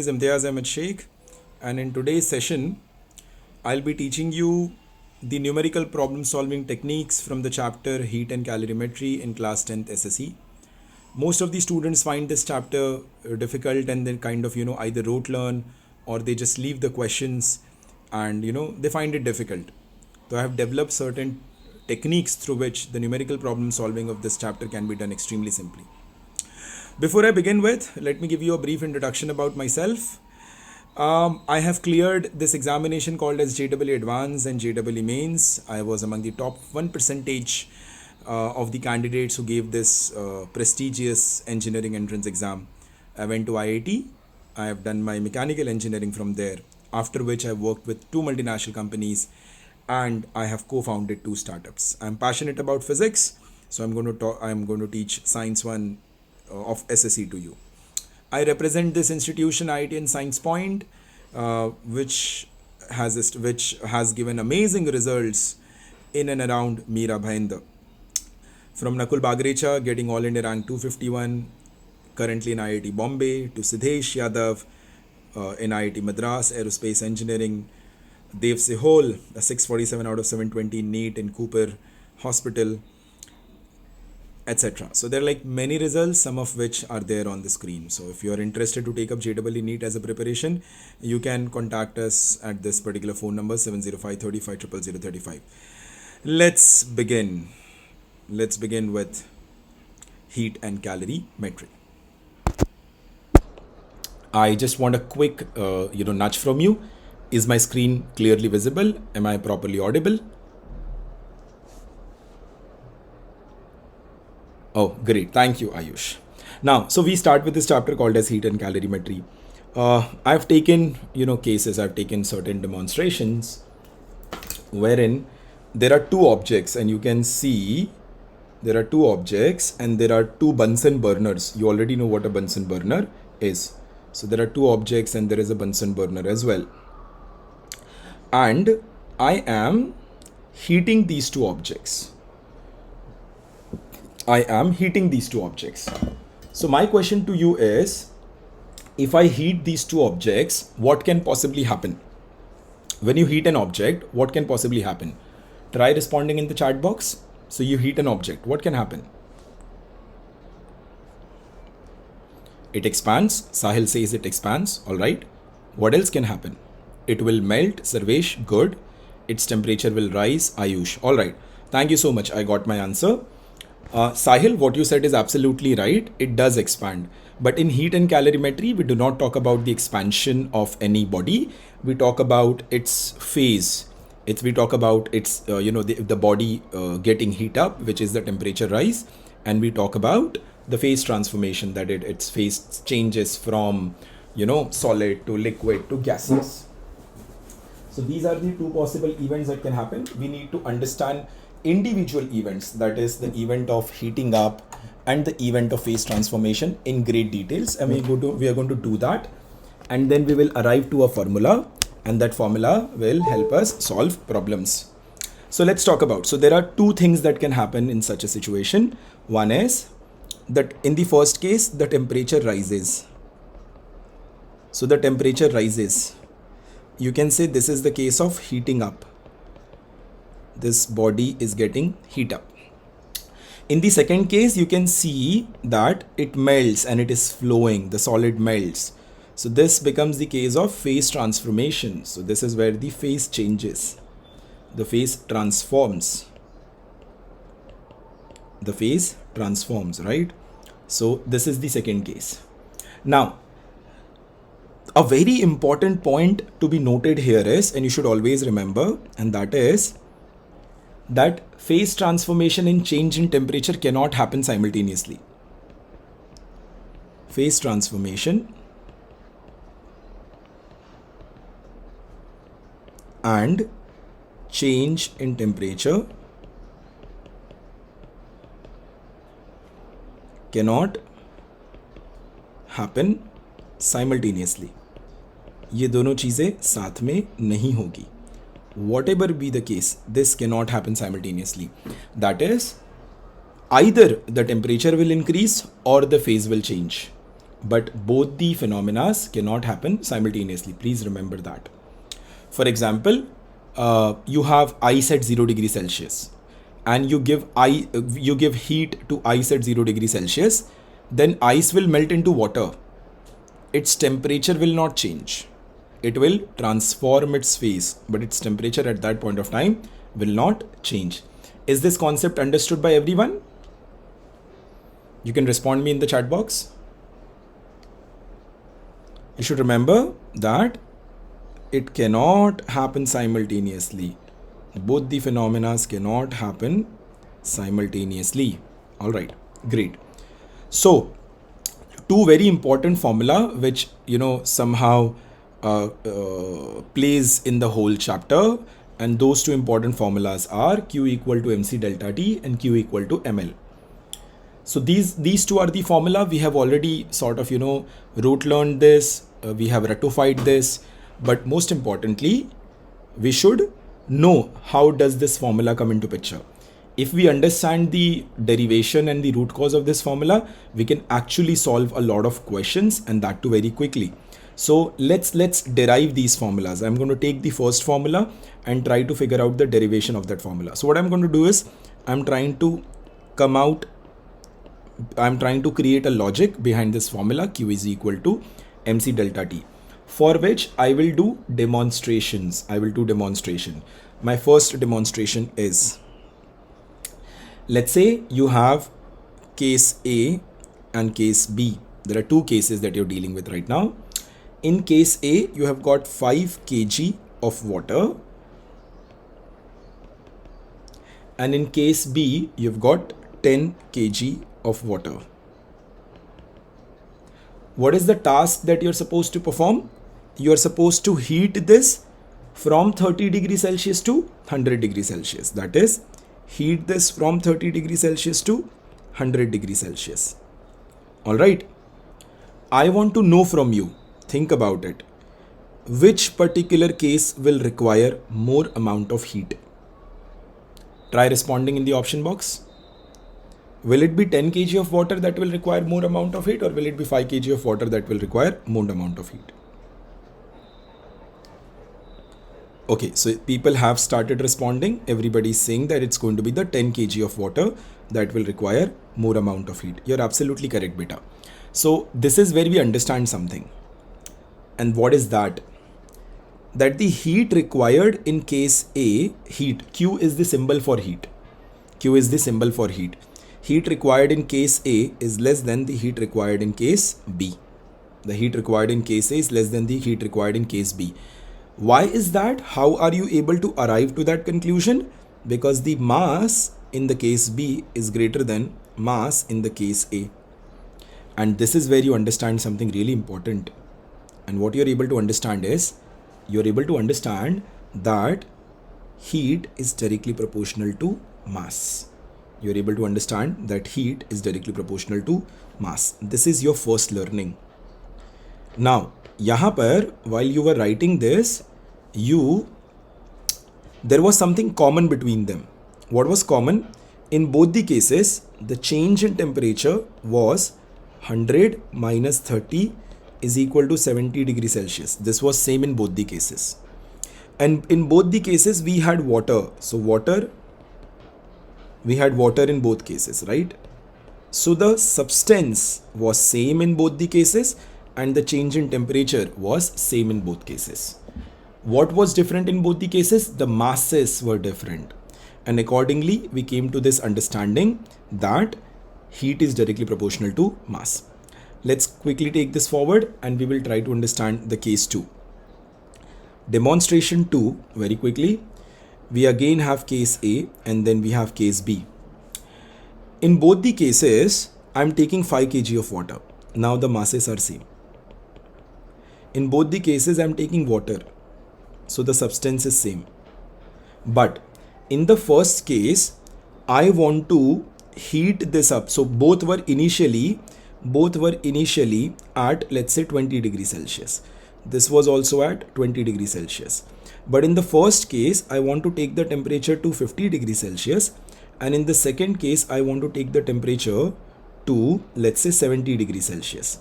Imtiaz Ahmed Sheikh, and in today's session, I'll be teaching you the numerical problem solving techniques from the chapter Heat and Calorimetry in class 10th SSC. Most of the students find this chapter difficult and then kind of either rote learn or they just leave the questions and they find it difficult. So I have developed certain techniques through which the numerical problem solving of this chapter can be done extremely simply. Before I begin with, let me give you a brief introduction about myself. I have cleared this examination called as JEE Advanced and JEE Mains. I was among the top 1% of the candidates who gave this prestigious engineering entrance exam. I went to IIT. I have done my mechanical engineering from there, after which I worked with two multinational companies and I have co-founded two startups. I'm passionate about physics, so I'm going to teach Science 1 of SSC to you. I represent this institution, IIT and Science Point, which has given amazing results in and around Mira Bhainder. From Nakul Bagrecha getting All India rank 251, currently in IIT Bombay, to Sidhesh Yadav in IIT Madras Aerospace Engineering, Dev Sehol, a 647 out of 720 NEET in Cooper Hospital, etc. So there are like many results, some of which are there on the screen. So if you are interested to take up JEE NEET as a preparation, you can contact us at this particular phone number 705 35 00035. Let's begin. Let's begin with heat and calorimetry. I just want a quick nudge from you. Is my screen clearly visible? Am I properly audible? Oh, great. Thank you, Ayush. Now, so we start with this chapter called as heat and calorimetry. I've taken, cases, I've taken certain demonstrations wherein there are two objects and you can see there are two objects and there are two Bunsen burners. You already know what a Bunsen burner is. So there are two objects and there is a Bunsen burner as well. And I am heating these two objects. So my question to you is, if I heat these two objects, what can possibly happen? When you heat an object, what can possibly happen? Try responding in the chat box. So you heat an object, what can happen? It expands. Sahil says it expands. All right. What else can happen? It will melt. Sarvesh, good. Its temperature will rise. Ayush, all right. Thank you so much. I got my answer. Sahil, what you said is absolutely right. It does expand. But in heat and calorimetry, we do not talk about the expansion of any body. We talk about its phase. We talk about its, the body getting heat up, which is the temperature rise. And we talk about the phase transformation, that its phase changes from, solid to liquid to gaseous. So these are the two possible events that can happen. We need to understand individual events, that is the event of heating up and the event of phase transformation in great details, and we are going to do that, and then we will arrive to a formula, and that formula will help us solve problems. So let's talk about, so there are two things that can happen in such a situation. One is that in the first case, the temperature rises. So the temperature rises. You can say this is the case of heating up. This body is getting heat up. In the second case, you can see that it melts and it is flowing. The solid melts. So this becomes the case of phase transformation. So this is where the phase changes. The phase transforms. The phase transforms, right? So this is the second case. Now, a very important point to be noted here is, and you should always remember, and that is that phase transformation and change in temperature cannot happen simultaneously. Phase transformation and change in temperature cannot happen simultaneously. ये दोनों चीज़ें साथ में नहीं होगी. Whatever be the case, this cannot happen simultaneously. That is, either the temperature will increase or the phase will change. but both the phenomena cannot happen simultaneously. Please remember that. For example, you have ice at 0 degrees Celsius, and you give heat to ice at 0 degrees Celsius, then ice will melt into water. Its temperature will not change. It will transform its phase, but its temperature at that point of time will not change. Is this concept understood by everyone? You can respond me in the chat box. You should remember that it cannot happen simultaneously. Both the phenomena cannot happen simultaneously. All right, great. So, two very important formula which somehow plays in the whole chapter, and those two important formulas are Q equal to MC delta T and Q equal to ML. So these two are the formula. We have already sort of rote learned this, we have rectified this, but most importantly we should know how does this formula come into picture. If we understand the derivation and the root cause of this formula, we can actually solve a lot of questions, and that too very quickly. So let's derive these formulas. I'm going to take the first formula and try to figure out the derivation of that formula. So what I'm going to do is I'm trying to create a logic behind this formula Q is equal to MC delta T, for which I will do demonstrations. My first demonstration is, let's say you have case A and case B. There are two cases that you're dealing with right now. In case A, you have got 5 kg of water, and in case B, you've got 10 kg of water. What is the task that you're supposed to perform? You're supposed to heat this from 30 degrees Celsius to 100 degrees Celsius. That is, heat this from 30 degrees Celsius to 100 degrees Celsius. All right. I want to know from you, think about it, which particular case will require more amount of heat? Try responding in the option box. Will it be 10 kg of water that will require more amount of heat, or will it be 5 kg of water that will require more amount of heat? Okay, so people have started responding. Everybody is saying that it's going to be the 10 kg of water that will require more amount of heat. You're absolutely correct, beta. So this is where we understand something. And what is that? That the heat required in case A, heat, Q is the symbol for heat. Q is the symbol for heat. Heat required in case A is less than the heat required in case B. The heat required in case A is less than the heat required in case B. Why is that? How are you able to arrive to that conclusion? Because the mass in the case B is greater than mass in the case A. And this is where you understand something really important. And what you're able to understand is, you're able to understand that heat is directly proportional to mass. You're able to understand that heat is directly proportional to mass. This is your first learning. Now, यहाँ पर, while you were writing this, there was something common between them. What was common? In both the cases, the change in temperature was 100 minus 30 is equal to 70 degrees Celsius. This was same in both the cases. And in both the cases, we had water. So we had water in both cases, right? So the substance was same in both the cases, and the change in temperature was same in both cases. What was different in both the cases? The masses were different. And accordingly, we came to this understanding that heat is directly proportional to mass. Let's quickly take this forward and we will try to understand the case 2. Demonstration 2, very quickly. We again have case A and then we have case B. In both the cases, I'm taking 5 kg of water. Now the masses are same. In both the cases, I'm taking water. So the substance is same. But in the first case, I want to heat this up. So both were initially at, let's say, 20 degrees Celsius. This was also at 20 degrees Celsius. But in the first case, I want to take the temperature to 50 degrees Celsius. And in the second case, I want to take the temperature to, let's say, 70 degrees Celsius.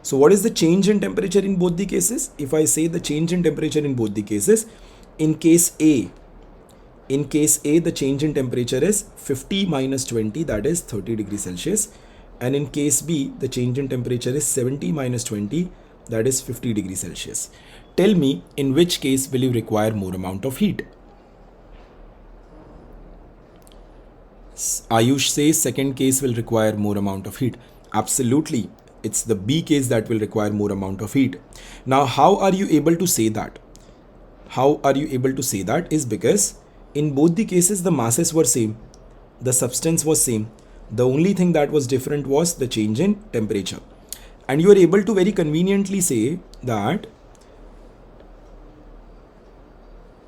So what is the change in temperature in both the cases? If I say the change in temperature in both the cases, in case A, the change in temperature is 50 minus 20, that is 30 degrees Celsius. And in case B, the change in temperature is 70 minus 20, that is 50 degrees Celsius. Tell me, in which case will you require more amount of heat? Ayush says second case will require more amount of heat. Absolutely. It's the B case that will require more amount of heat. Now, how are you able to say that? How are you able to say that is because in both the cases, the masses were same. The substance was same. The only thing that was different was the change in temperature. And you are able to very conveniently say that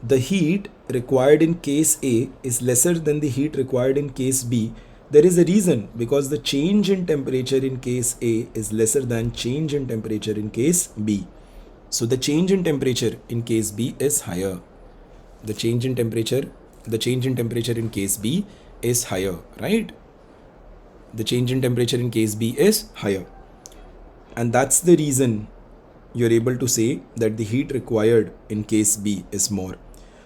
the heat required in case A is lesser than the heat required in case B. There is a reason, because the change in temperature in case A is lesser than change in temperature in case B. So the change in temperature in case B is higher. The change in temperature in case B is higher, right? The change in temperature in case B is higher. And that's the reason you're able to say that the heat required in case B is more.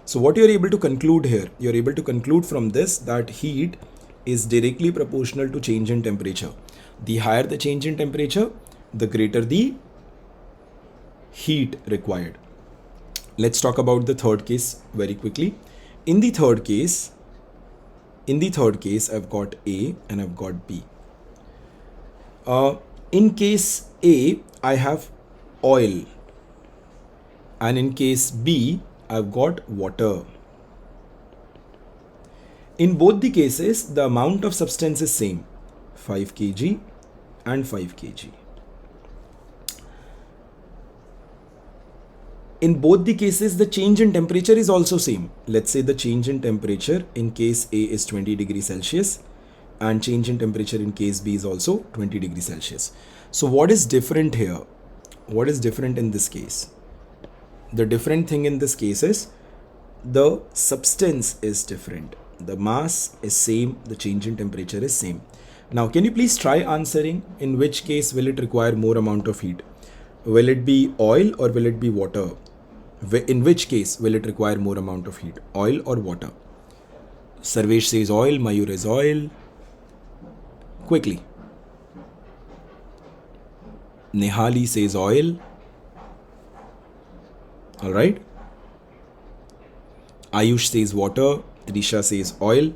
So what you're able to conclude here, you're able to conclude from this that heat is directly proportional to change in temperature. The higher the change in temperature, the greater the heat required. Let's talk about the third case very quickly. In the third case, I've got A and I've got B. In case A, I have oil, and in case B, I've got water. In both the cases, the amount of substance is same, 5 kg and 5 kg. In both the cases, the change in temperature is also same. Let's say the change in temperature in case A is 20 degrees Celsius and change in temperature in case B is also 20 degrees Celsius. So what is different here? What is different in this case? The different thing in this case is the substance is different. The mass is same, the change in temperature is same. Now, can you please try answering in which case will it require more amount of heat? Will it be oil or will it be water? In which case will it require more amount of heat? Oil or water? Sarvesh says oil, Mayur is oil. Quickly. Nehali says oil. Alright. Ayush says water. Trisha says oil.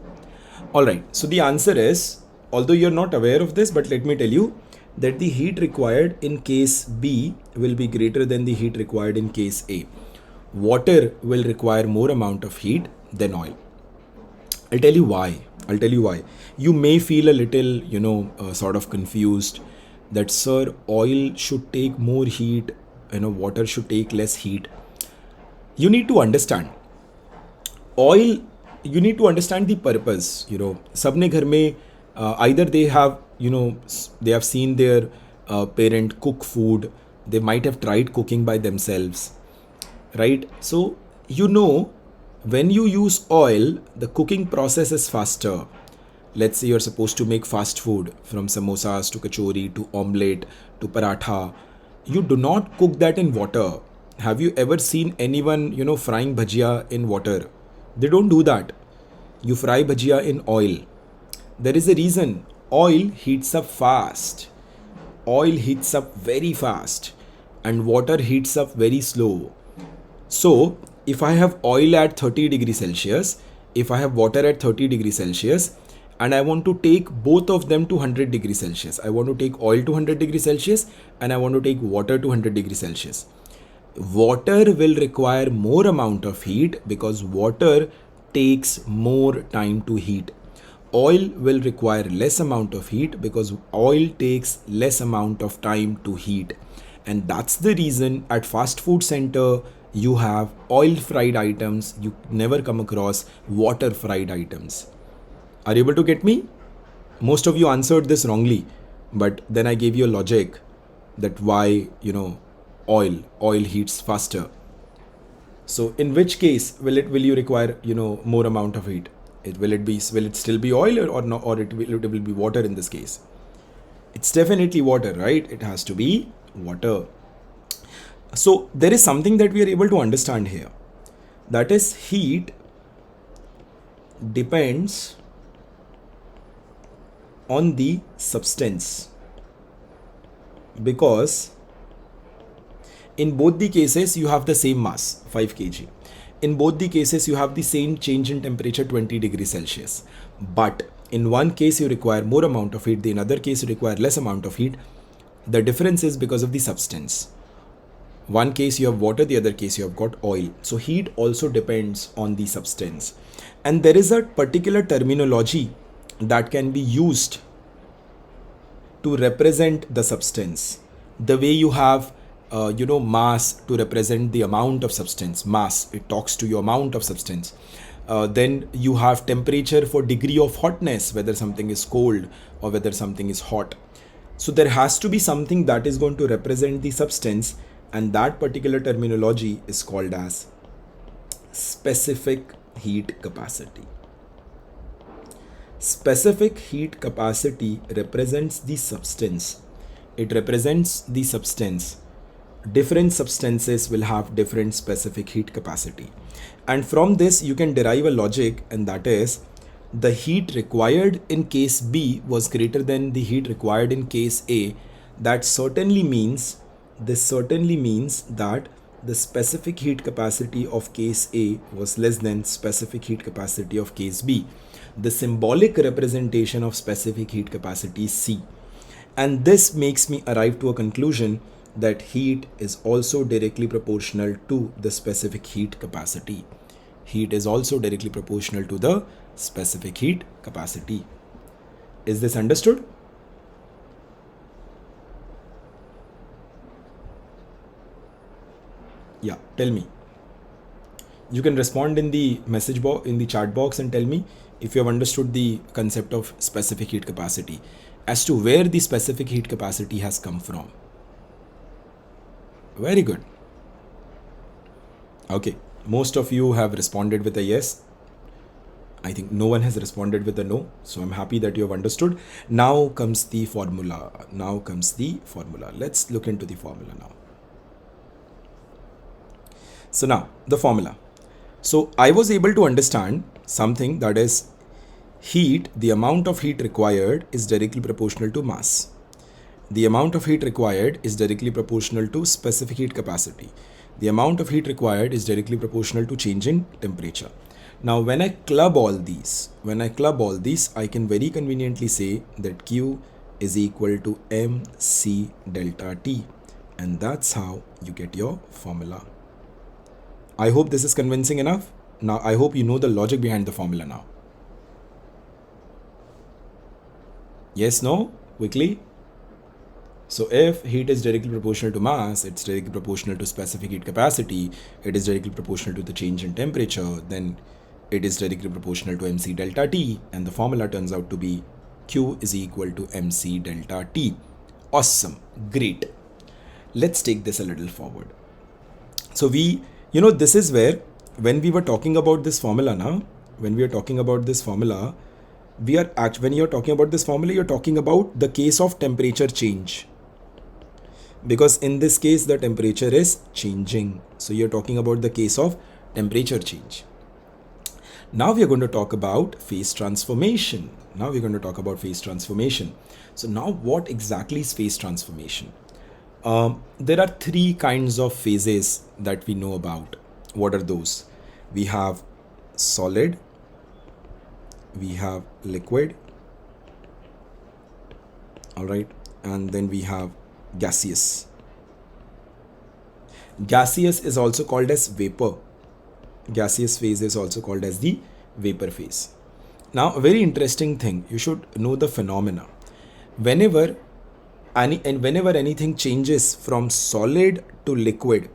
Alright. So the answer is, although you're not aware of this, but let me tell you that the heat required in case B will be greater than the heat required in case A. Water will require more amount of heat than oil. I'll tell you why. You may feel a little, sort of confused that, sir, oil should take more heat, water should take less heat. You need to understand. Oil, you need to understand the purpose. Sabne ghar mein, either they have, they have seen their parent cook food. They might have tried cooking by themselves, right? So, when you use oil, the cooking process is faster. Let's say you're supposed to make fast food, from samosas to kachori to omelette to paratha. You do not cook that in water. Have you ever seen anyone, frying bhajia in water? They don't do that. You fry bhajia in oil. There is a reason. Oil heats up fast. Oil heats up very fast. And water heats up very slow. So, if I have oil at 30 degrees Celsius, if I have water at 30 degrees Celsius, and I want to take both of them to 100 degrees Celsius. I want to take oil to 100 degrees Celsius and I want to take water to 100 degrees Celsius. Water will require more amount of heat because water takes more time to heat. Oil will require less amount of heat because oil takes less amount of time to heat. And that's the reason at fast food center, you have oil fried items. You never come across water fried items. Are you able to get me? Most of you answered this wrongly, but then I gave you a logic that why, oil heats faster. So in which case will you require, more amount of heat? Will it still be oil or no, or it will be water in this case? It's definitely water, right? It has to be water. So there is something that we are able to understand here. That is, heat depends on the substance, because in both the cases you have the same mass, 5 kg. In both the cases you have the same change in temperature, 20 degrees Celsius. But in one case you require more amount of heat, in another case you require less amount of heat. The difference is because of the substance. One case you have water, the other case you have got oil. So heat also depends on the substance. And there is a particular terminology that can be used to represent the substance. The way you have mass to represent the amount of substance, mass, it talks to your amount of substance. Then you have temperature for degree of hotness, whether something is cold or whether something is hot. So there has to be something that is going to represent the substance, and that particular terminology is called as specific heat capacity. Specific heat capacity represents the substance. It represents the substance. Different substances will have different specific heat capacity. And from this you can derive a logic, and that is, the heat required in case B was greater than the heat required in case A. This certainly means that the specific heat capacity of case A was less than specific heat capacity of case B. The symbolic representation of specific heat capacity is C. And this makes me arrive to a conclusion that heat is also directly proportional to the specific heat capacity. Heat is also directly proportional to the specific heat capacity. Is this understood? Yeah, tell me. You can respond in the message box, in the chat box, and tell me if you have understood the concept of specific heat capacity, as to where the specific heat capacity has come from. Very good. Okay, most of you have responded with a yes. I think no one has responded with a no. So I'm happy that you have understood. Now comes the formula. Let's look into the formula now. So now the formula. So I was able to understand something, that is, heat, the amount of heat required is directly proportional to mass. The amount of heat required is directly proportional to specific heat capacity. The amount of heat required is directly proportional to change in temperature. Now when I club all these, I can very conveniently say that Q is equal to mc delta T, and that's how you get your formula. I hope this is convincing enough. Now I hope you know the logic behind the formula now. Yes, no, quickly. So if heat is directly proportional to mass, it's directly proportional to specific heat capacity, it is directly proportional to the change in temperature, then it is directly proportional to mc delta T, and the formula turns out to be Q is equal to mc delta T. Awesome, great. Let's take this a little forward. So this is where, when we were talking about this formula now, when you're talking about this formula, you're talking about the case of temperature change. Because in this case, the temperature is changing. So you're talking about the case of temperature change. Now we are going to talk about phase transformation. So now what exactly is phase transformation? There are three kinds of phases that we know about. What are those? We have solid, we have liquid, all right, and then we have gaseous. Gaseous is also called as vapor. Gaseous phase is also called as the vapor phase. Now, a very interesting thing, you should know the phenomena. Whenever anything changes from solid to liquid,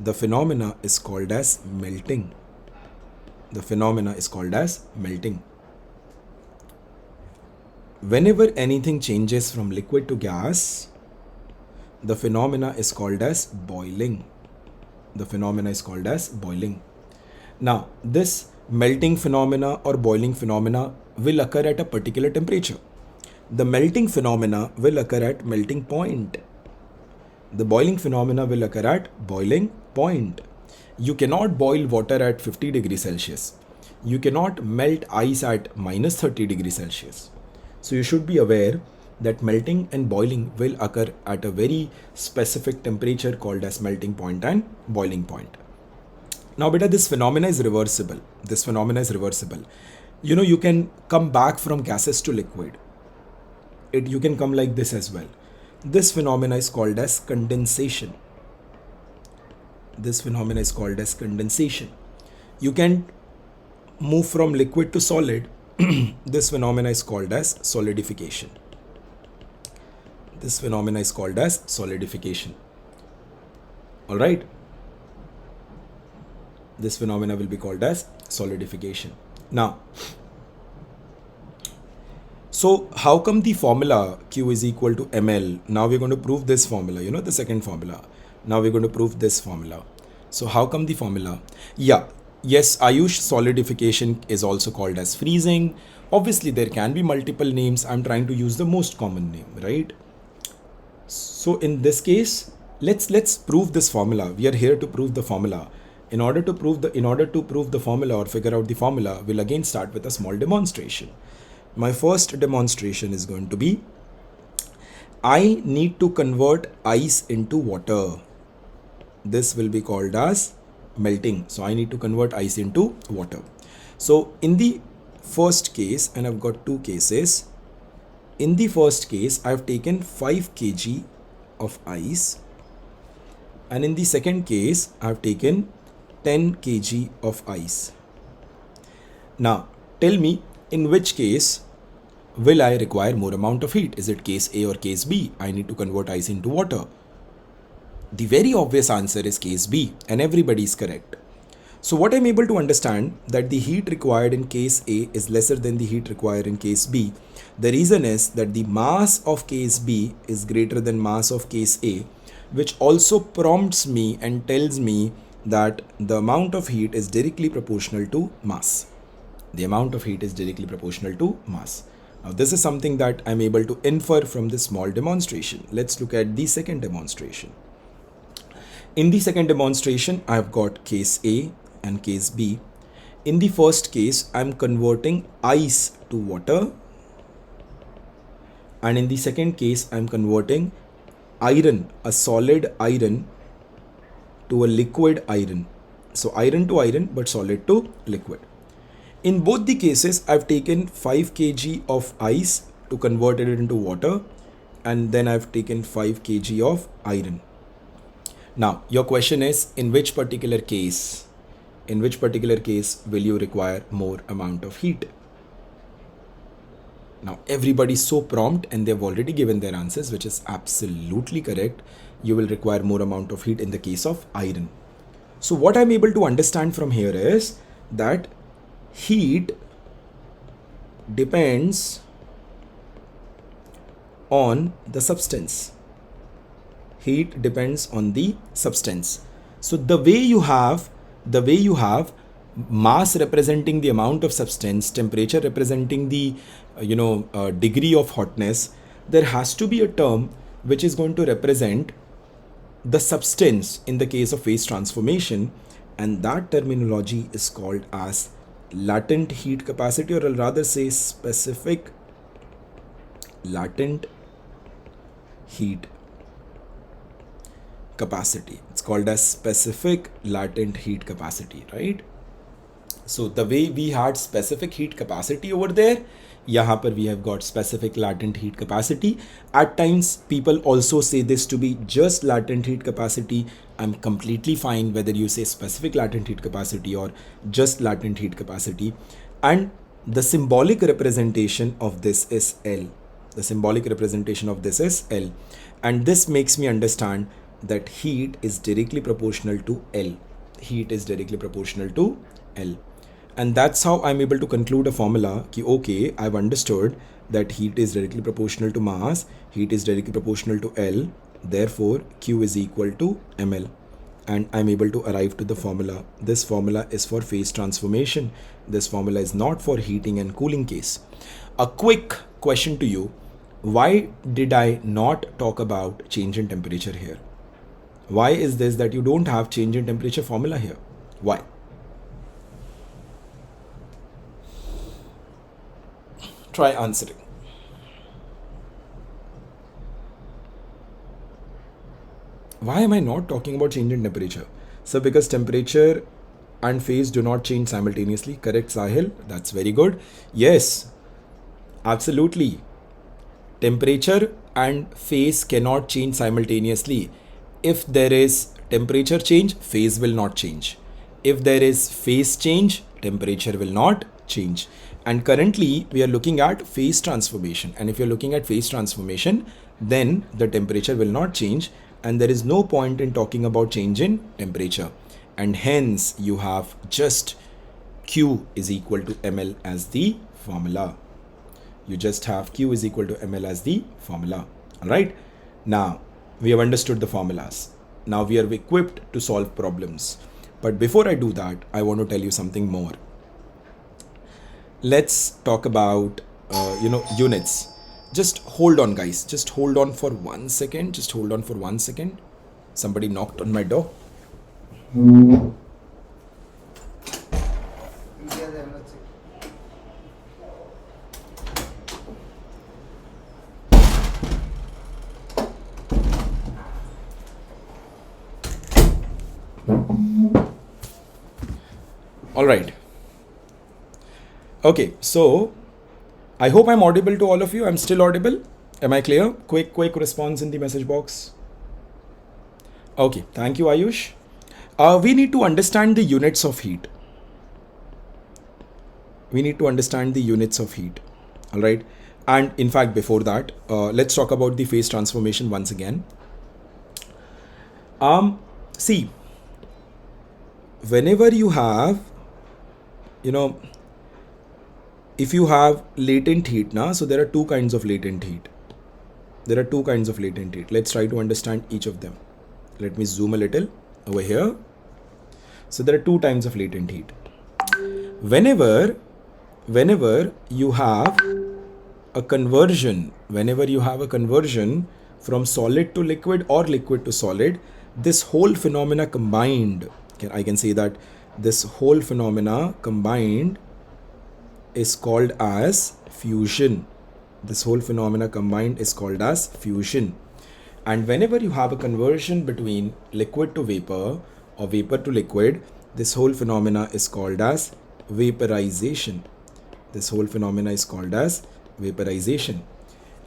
the phenomena is called as melting. Whenever anything changes from liquid to gas, the phenomena is called as boiling. Now, this melting phenomena or boiling phenomena will occur at a particular temperature. The melting phenomena will occur at melting point. The boiling phenomena will occur at boiling point. You cannot boil water at 50 degrees Celsius. You cannot melt ice at minus 30 degrees Celsius. So you should be aware that melting and boiling will occur at a very specific temperature called as melting point and boiling point. Now beta, this phenomena is reversible. This phenomena is reversible. You know, you can come back from gases to liquid. You can come like this as well. This phenomena is called as condensation. This phenomena is called as condensation. You can move from liquid to solid. This phenomena is called as solidification. This phenomena is called as solidification. All right. This phenomena will be called as solidification. Now, so how come the formula Q is equal to ml? Now we're going to prove this formula, you know, the second formula. Now we're going to prove this formula. So how come the formula? Yeah, yes, Ayush, solidification is also called as freezing. Obviously, there can be multiple names. I'm trying to use the most common name, right? So in this case, let's prove this formula. We are here to prove the formula. In order to prove the formula or figure out the formula, we'll again start with a small demonstration. My first demonstration is going to be, I need to convert ice into water. This will be called as melting. So I need to convert ice into water. So in the first case, and I've got two cases. In the first case, I've taken 5 kg of ice. And in the second case, I've taken 10 kg of ice. Now, tell me, in which case will I require more amount of heat? Is it case A or case B? I need to convert ice into water. The very obvious answer is case B, and everybody is correct. So what I'm able to understand that the heat required in case A is lesser than the heat required in case B. The reason is that the mass of case B is greater than mass of case A, which also prompts me and tells me that the amount of heat is directly proportional to mass. The amount of heat is directly proportional to mass. Now this is something that I'm able to infer from this small demonstration. Let's look at the second demonstration. In the second demonstration, I've got case A and case B. In the first case, I'm converting ice to water. And in the second case, I'm converting iron, a solid iron, to a liquid iron. So iron to iron, but solid to liquid. In both the cases, I've taken 5 kg of ice to convert it into water, and then I've taken 5 kg of iron. Now, your question is, in which particular case will you require more amount of heat? Now, everybody's so prompt and they've already given their answers, which is absolutely correct. You will require more amount of heat in the case of iron. So what I'm able to understand from here is that heat depends on the substance. Heat depends on the substance. So the way you have mass representing the amount of substance, temperature representing the degree of hotness, there has to be a term which is going to represent the substance in the case of phase transformation, and that terminology is called as latent heat capacity, or I'll rather say specific latent heat capacity. It's called as specific latent heat capacity, right? So the way we had specific heat capacity over there, yahan par we have got specific latent heat capacity. At times people also say this to be just latent heat capacity. I'm completely fine whether you say specific latent heat capacity or just latent heat capacity. And the symbolic representation of this is L. The symbolic representation of this is L. And this makes me understand that heat is directly proportional to L. Heat is directly proportional to L. And that's how I'm able to conclude a formula ki okay, I've understood that heat is directly proportional to mass, heat is directly proportional to L, therefore Q is equal to ml. And I'm able to arrive to the formula. This formula is for phase transformation. This formula is not for heating and cooling case. A quick question to you. why did I not talk about change in temperature here? Why is this that you don't have change in temperature formula here? Why? Try answering. Why am I not talking about change in temperature? So because temperature and phase do not change simultaneously. Correct, Sahil? That's very good. Yes, absolutely. Temperature and phase cannot change simultaneously. If there is temperature change, phase will not change. If there is phase change, temperature will not change. And currently we are looking at phase transformation. And if you're looking at phase transformation, then the temperature will not change. And there is no point in talking about change in temperature. And hence you have just Q is equal to ml as the formula. You just have Q is equal to ml as the formula. All right. Now we have understood the formulas. Now we are equipped to solve problems. But before I do that, I want to tell you something more. Let's talk about, units. Just hold on, guys. Just hold on for 1 second. Just hold on for 1 second. Somebody knocked on my door. All right. Okay, so I hope I'm audible to all of you. I'm still audible. Am I clear? Quick response in the message box. Okay, thank you, Ayush. We need to understand the units of heat. We need to understand the units of heat. All right. And in fact, before that, let's talk about the phase transformation once again. See, whenever you have, if you have latent heat now, so there are two kinds of latent heat. Let's try to understand each of them. Let me zoom a little over here. So there are two types of latent heat. Whenever you have a conversion, from solid to liquid or liquid to solid, this whole phenomena combined, I can say that this whole phenomena combined is called as fusion. And whenever you have a conversion between liquid to vapor or vapor to liquid, this whole phenomena is called as vaporization.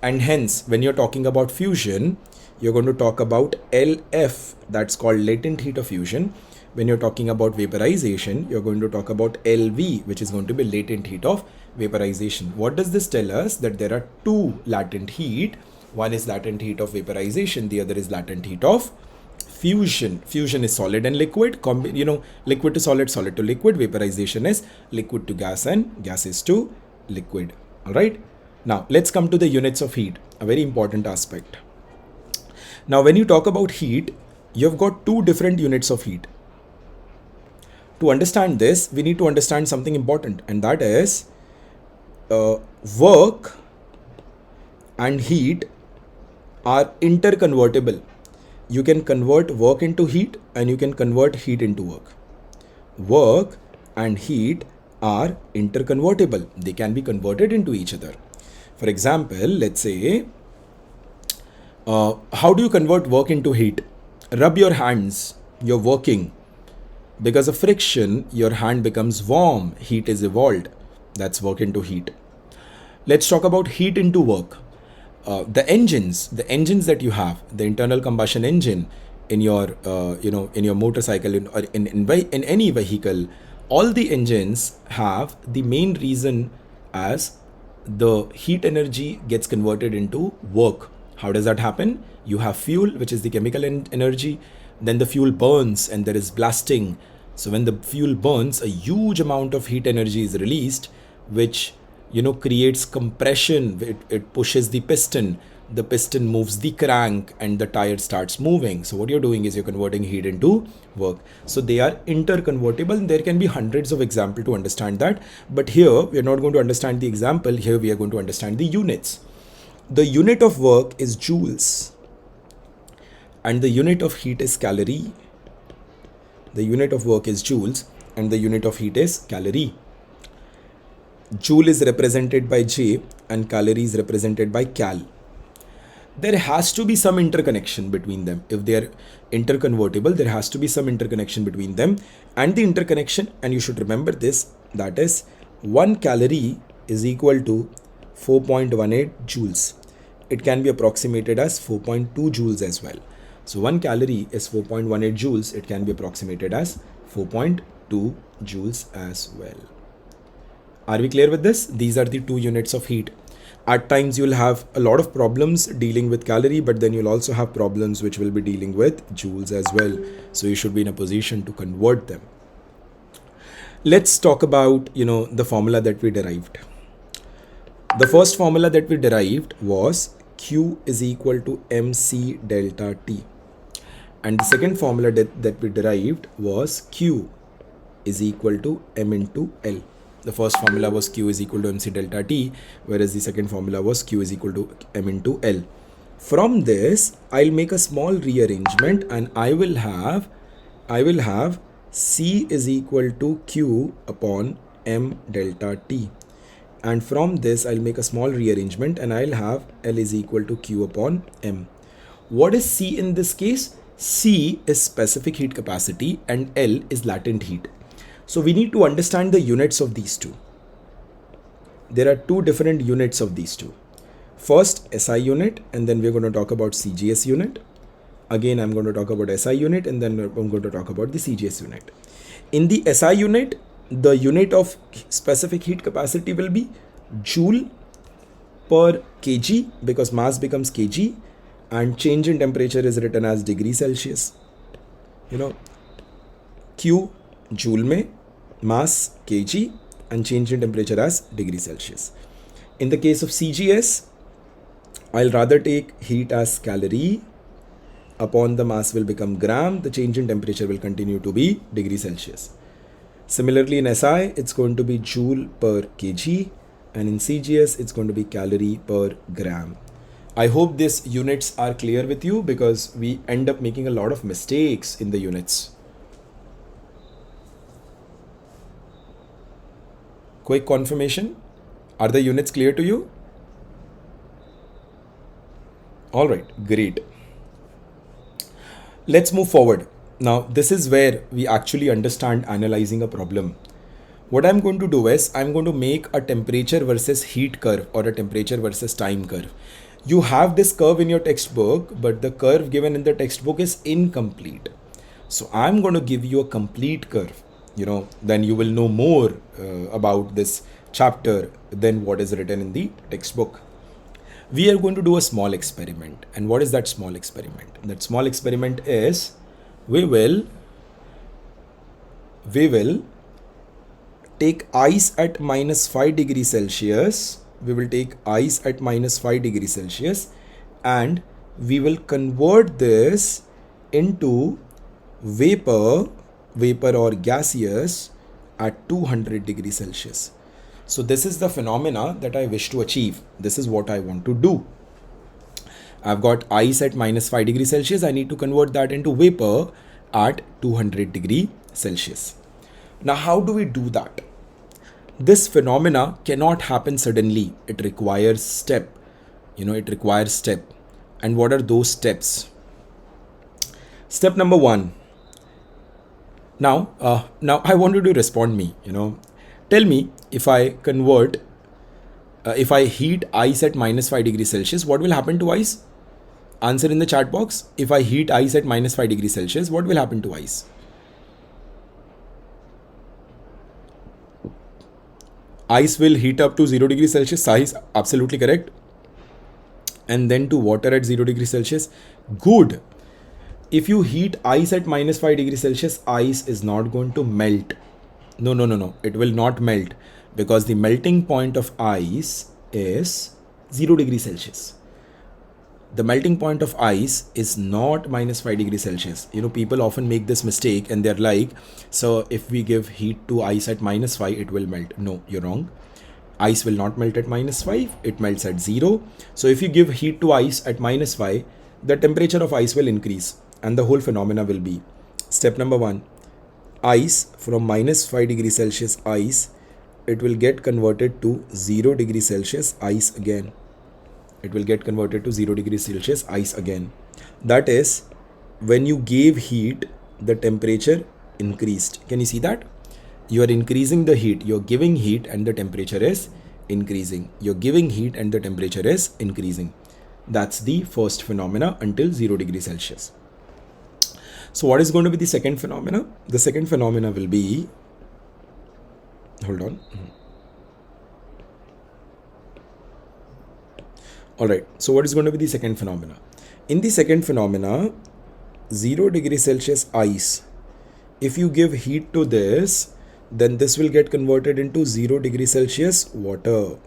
And hence, when you're talking about fusion, you're going to talk about LF, that's called latent heat of fusion. When you're talking about vaporization, you're going to talk about LV, which is going to be latent heat of vaporization. What does this tell us? That there are two latent heat. One is latent heat of vaporization, the other is latent heat of fusion. Fusion is solid and liquid, liquid to solid, solid to liquid. Vaporization is liquid to gas and gases to liquid. All right. Now let's come to the units of heat, a very important aspect. Now, when you talk about heat, you've got two different units of heat. To understand this, we need to understand something important, and that is work and heat are interconvertible. You can convert work into heat and you can convert heat into work. Work and heat are interconvertible. They can be converted into each other. For example, let's say, how do you convert work into heat? Rub your hands, you're working. Because of friction, your hand becomes warm. Heat is evolved. That's work into heat. Let's talk about heat into work. The engines that you have, the internal combustion engine in your, in your motorcycle or in any vehicle, all the engines have the main reason as the heat energy gets converted into work. How does that happen? You have fuel, which is the chemical energy. Then the fuel burns and there is blasting. So when the fuel burns, a huge amount of heat energy is released, which creates compression. It pushes the piston. The piston moves the crank and the tire starts moving. So what you're doing is you're converting heat into work. So they are interconvertible. There can be hundreds of examples to understand that. But here we are not going to understand the example. Here we are going to understand the units. The unit of work is joules and the unit of heat is calorie. The unit of work is joules and the unit of heat is calorie. Joule is represented by J and calorie is represented by cal. There has to be some interconnection between them. If they are interconvertible, there has to be some interconnection between them. And the interconnection, and you should remember this, that is 1 calorie is equal to 4.18 joules. It can be approximated as 4.2 joules as well. So 1 calorie is 4.18 joules. It can be approximated as 4.2 joules as well. Are we clear with this? These are the two units of heat. At times you'll have a lot of problems dealing with calorie, but then you'll also have problems which will be dealing with joules as well. So you should be in a position to convert them. Let's talk about, the formula that we derived. The first formula that we derived was Q is equal to MC delta T. And the second formula that we derived was Q is equal to M into L. The first formula was Q is equal to MC delta T, whereas the second formula was Q is equal to M into L. From this, I'll make a small rearrangement and I will have C is equal to Q upon M delta T. And from this, I'll make a small rearrangement and I'll have L is equal to Q upon M. What is C in this case? C is specific heat capacity and L is latent heat. So we need to understand the units of these two. There are two different units of these two. First SI unit, and then we're going to talk about CGS unit. Again, I'm going to talk about SI unit and then I'm going to talk about the CGS unit. In the SI unit, the unit of specific heat capacity will be joule per kg because mass becomes kg and change in temperature is written as degree Celsius. Q joule mein, mass kg and change in temperature as degree Celsius. In the case of CGS, I'll rather take heat as calorie upon the mass will become gram, the change in temperature will continue to be degree Celsius. Similarly in SI, it's going to be joule per kg and in CGS, it's going to be calorie per gram. I hope these units are clear with you because we end up making a lot of mistakes in the units. Quick confirmation. Are the units clear to you? All right, great. Let's move forward. Now, this is where we actually understand analyzing a problem. What I'm going to do is I'm going to make a temperature versus heat curve or a temperature versus time curve. You have this curve in your textbook, but the curve given in the textbook is incomplete. So I'm going to give you a complete curve. Then you will know more about this chapter than what is written in the textbook. We are going to do a small experiment. And what is that small experiment? That small experiment is we will take ice at minus 5 degrees Celsius. We will take ice at minus 5 degrees Celsius and we will convert this into vapor or gaseous at 200 degrees Celsius. So this is the phenomena that I wish to achieve. This is what I want to do. I've got ice at minus 5 degrees Celsius. I need to convert that into vapor at 200 degrees Celsius. Now, how do we do that? This phenomena cannot happen suddenly. It requires step. It requires step. And what are those steps? Step number 1. Now I want you to respond me, tell me if I convert, if I heat ice at minus 5 degrees Celsius, what will happen to ice? Answer in the chat box. If I heat ice at minus 5 degrees Celsius, what will happen to ice? Ice will heat up to 0 degrees Celsius. Size, absolutely correct. And then to water at 0 degrees Celsius. Good. If you heat ice at minus 5 degrees Celsius, ice is not going to melt. No. It will not melt because the melting point of ice is 0 degrees Celsius. The melting point of ice is not minus 5 degrees Celsius. People often make this mistake and they're like, so if we give heat to ice at minus 5, it will melt. No, you're wrong. Ice will not melt at -5, it melts at 0. So if you give heat to ice at -5, the temperature of ice will increase and the whole phenomena will be, step number 1, ice from -5 degrees Celsius ice, it will get converted to 0 degrees Celsius ice again. It will get converted to 0 degrees Celsius ice again. That is, when you gave heat, the temperature increased. Can you see that? You are increasing the heat, you're giving heat and the temperature is increasing. You're giving heat and the temperature is increasing. That's the first phenomena until 0 degrees Celsius. So what is going to be the second phenomena? The second phenomena will be, hold on. Alright, so what is going to be the second phenomena? In the second phenomena, 0 degrees Celsius ice, if you give heat to this, then this will get converted into 0 degrees Celsius water.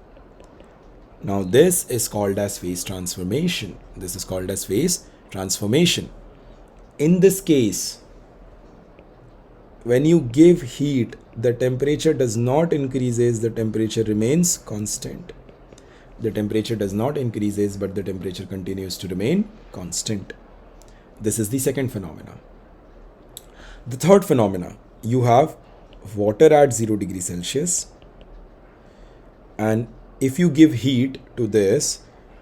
Now this is called as phase transformation. This is called as phase transformation. In this case, when you give heat, the temperature does not increases, the temperature remains constant. The temperature does not increases, but the temperature continues to remain constant. This is the second phenomena. The third phenomena, you have water at 0 degrees Celsius, and if you give heat to this,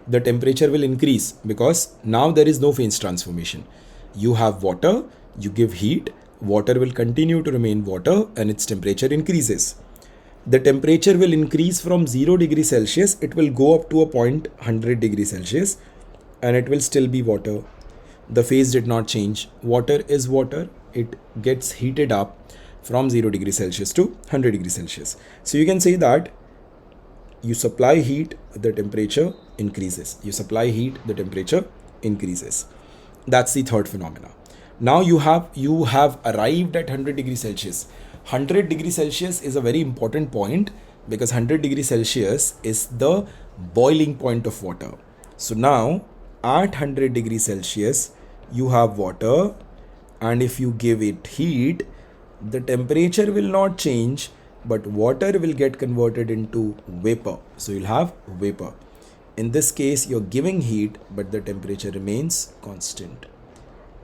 the temperature will increase because now there is no phase transformation. You have water, you give heat, water will continue to remain water and its temperature increases. The temperature will increase from 0 degrees Celsius, it will go up to a point 100 degrees Celsius and it will still be water. The phase did not change. Water is water, it gets heated up from 0 degrees Celsius to 100 degrees Celsius. So you can say that you supply heat, the temperature increases. You supply heat, the temperature increases. That's the third phenomena. Now you have arrived at 100 degrees Celsius. 100 degrees Celsius is a very important point because 100 degrees Celsius is the boiling point of water. So now at 100 degrees Celsius, you have water, and if you give it heat, the temperature will not change, but water will get converted into vapor. So you'll have vapor. In this case, you're giving heat, but the temperature remains constant.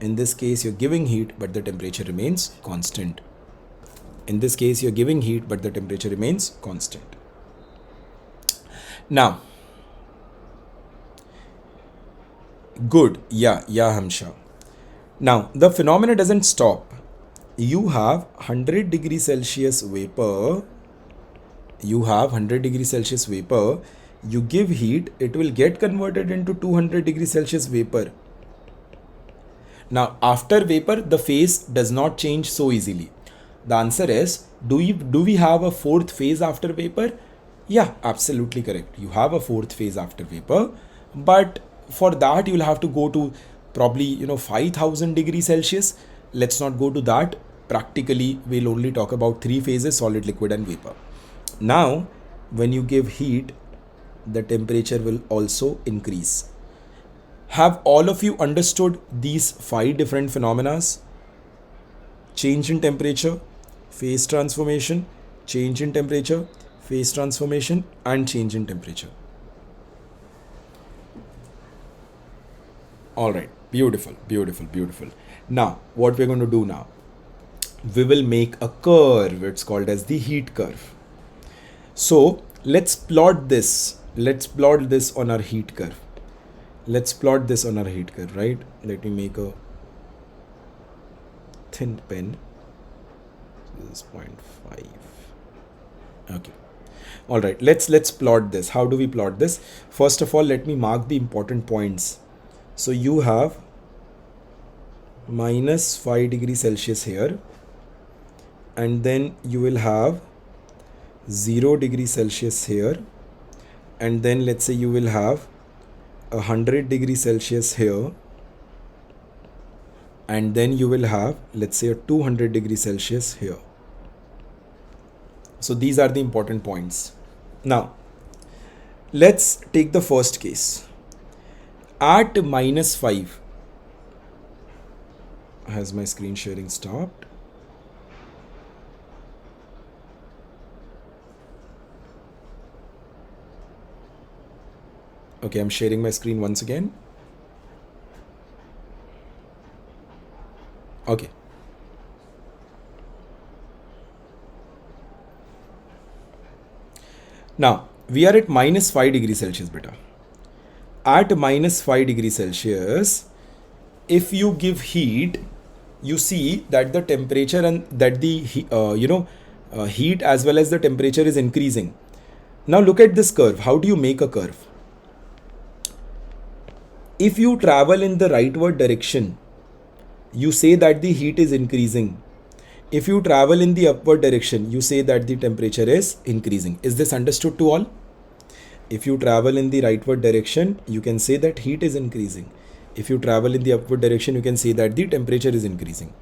In this case, you're giving heat, but the temperature remains constant. In this case, you're giving heat, but the temperature remains constant. Now, good. Yeah, Hamsha. Now, the phenomena doesn't stop. You have 100 degrees Celsius vapor. You have 100 degrees Celsius vapor. You give heat, it will get converted into 200 degrees Celsius vapor. Now, after vapor, the phase does not change so easily. The answer is, do we have a fourth phase after vapor? Yeah, absolutely correct. You have a fourth phase after vapor, but for that you'll have to go to probably 5000 degrees Celsius. Let's not go to that. Practically, we'll only talk about three phases: solid, liquid and vapor. Now, when you give heat, the temperature will also increase. Have all of you understood these 5 different phenomena? Change in temperature, phase transformation, change in temperature, phase transformation and change in temperature. Alright, beautiful. Now, what we're going to do now? We will make a curve. It's called as the heat curve. So, let's plot this. Let's plot this on our heat curve. Right? Let me make a thin pen. This is 0.5. Okay. All right. Let's plot this. How do we plot this? First of all, let me mark the important points. So you have -5 degrees Celsius here, and then you will have 0 degrees Celsius here, and then let's say you will have 100 degrees Celsius here, and then you will have, let's say, a 200 degrees Celsius here. So these are the important points. Now, let's take the first case. At -5, has my screen sharing stopped? Okay, I'm sharing my screen once again. Okay. Now, we are at minus 5 degrees Celsius, beta. At minus 5 degrees Celsius, if you give heat, you see that the temperature and that the heat as well as the temperature is increasing. Now look at this curve. How do you make a curve? If you travel in the rightward direction, you say that the heat is increasing. If you travel in the upward direction, you say that the temperature is increasing. Is this understood to all? If you travel in the rightward direction, you can say that heat is increasing. If you travel in the upward direction, you can say that the temperature is increasing.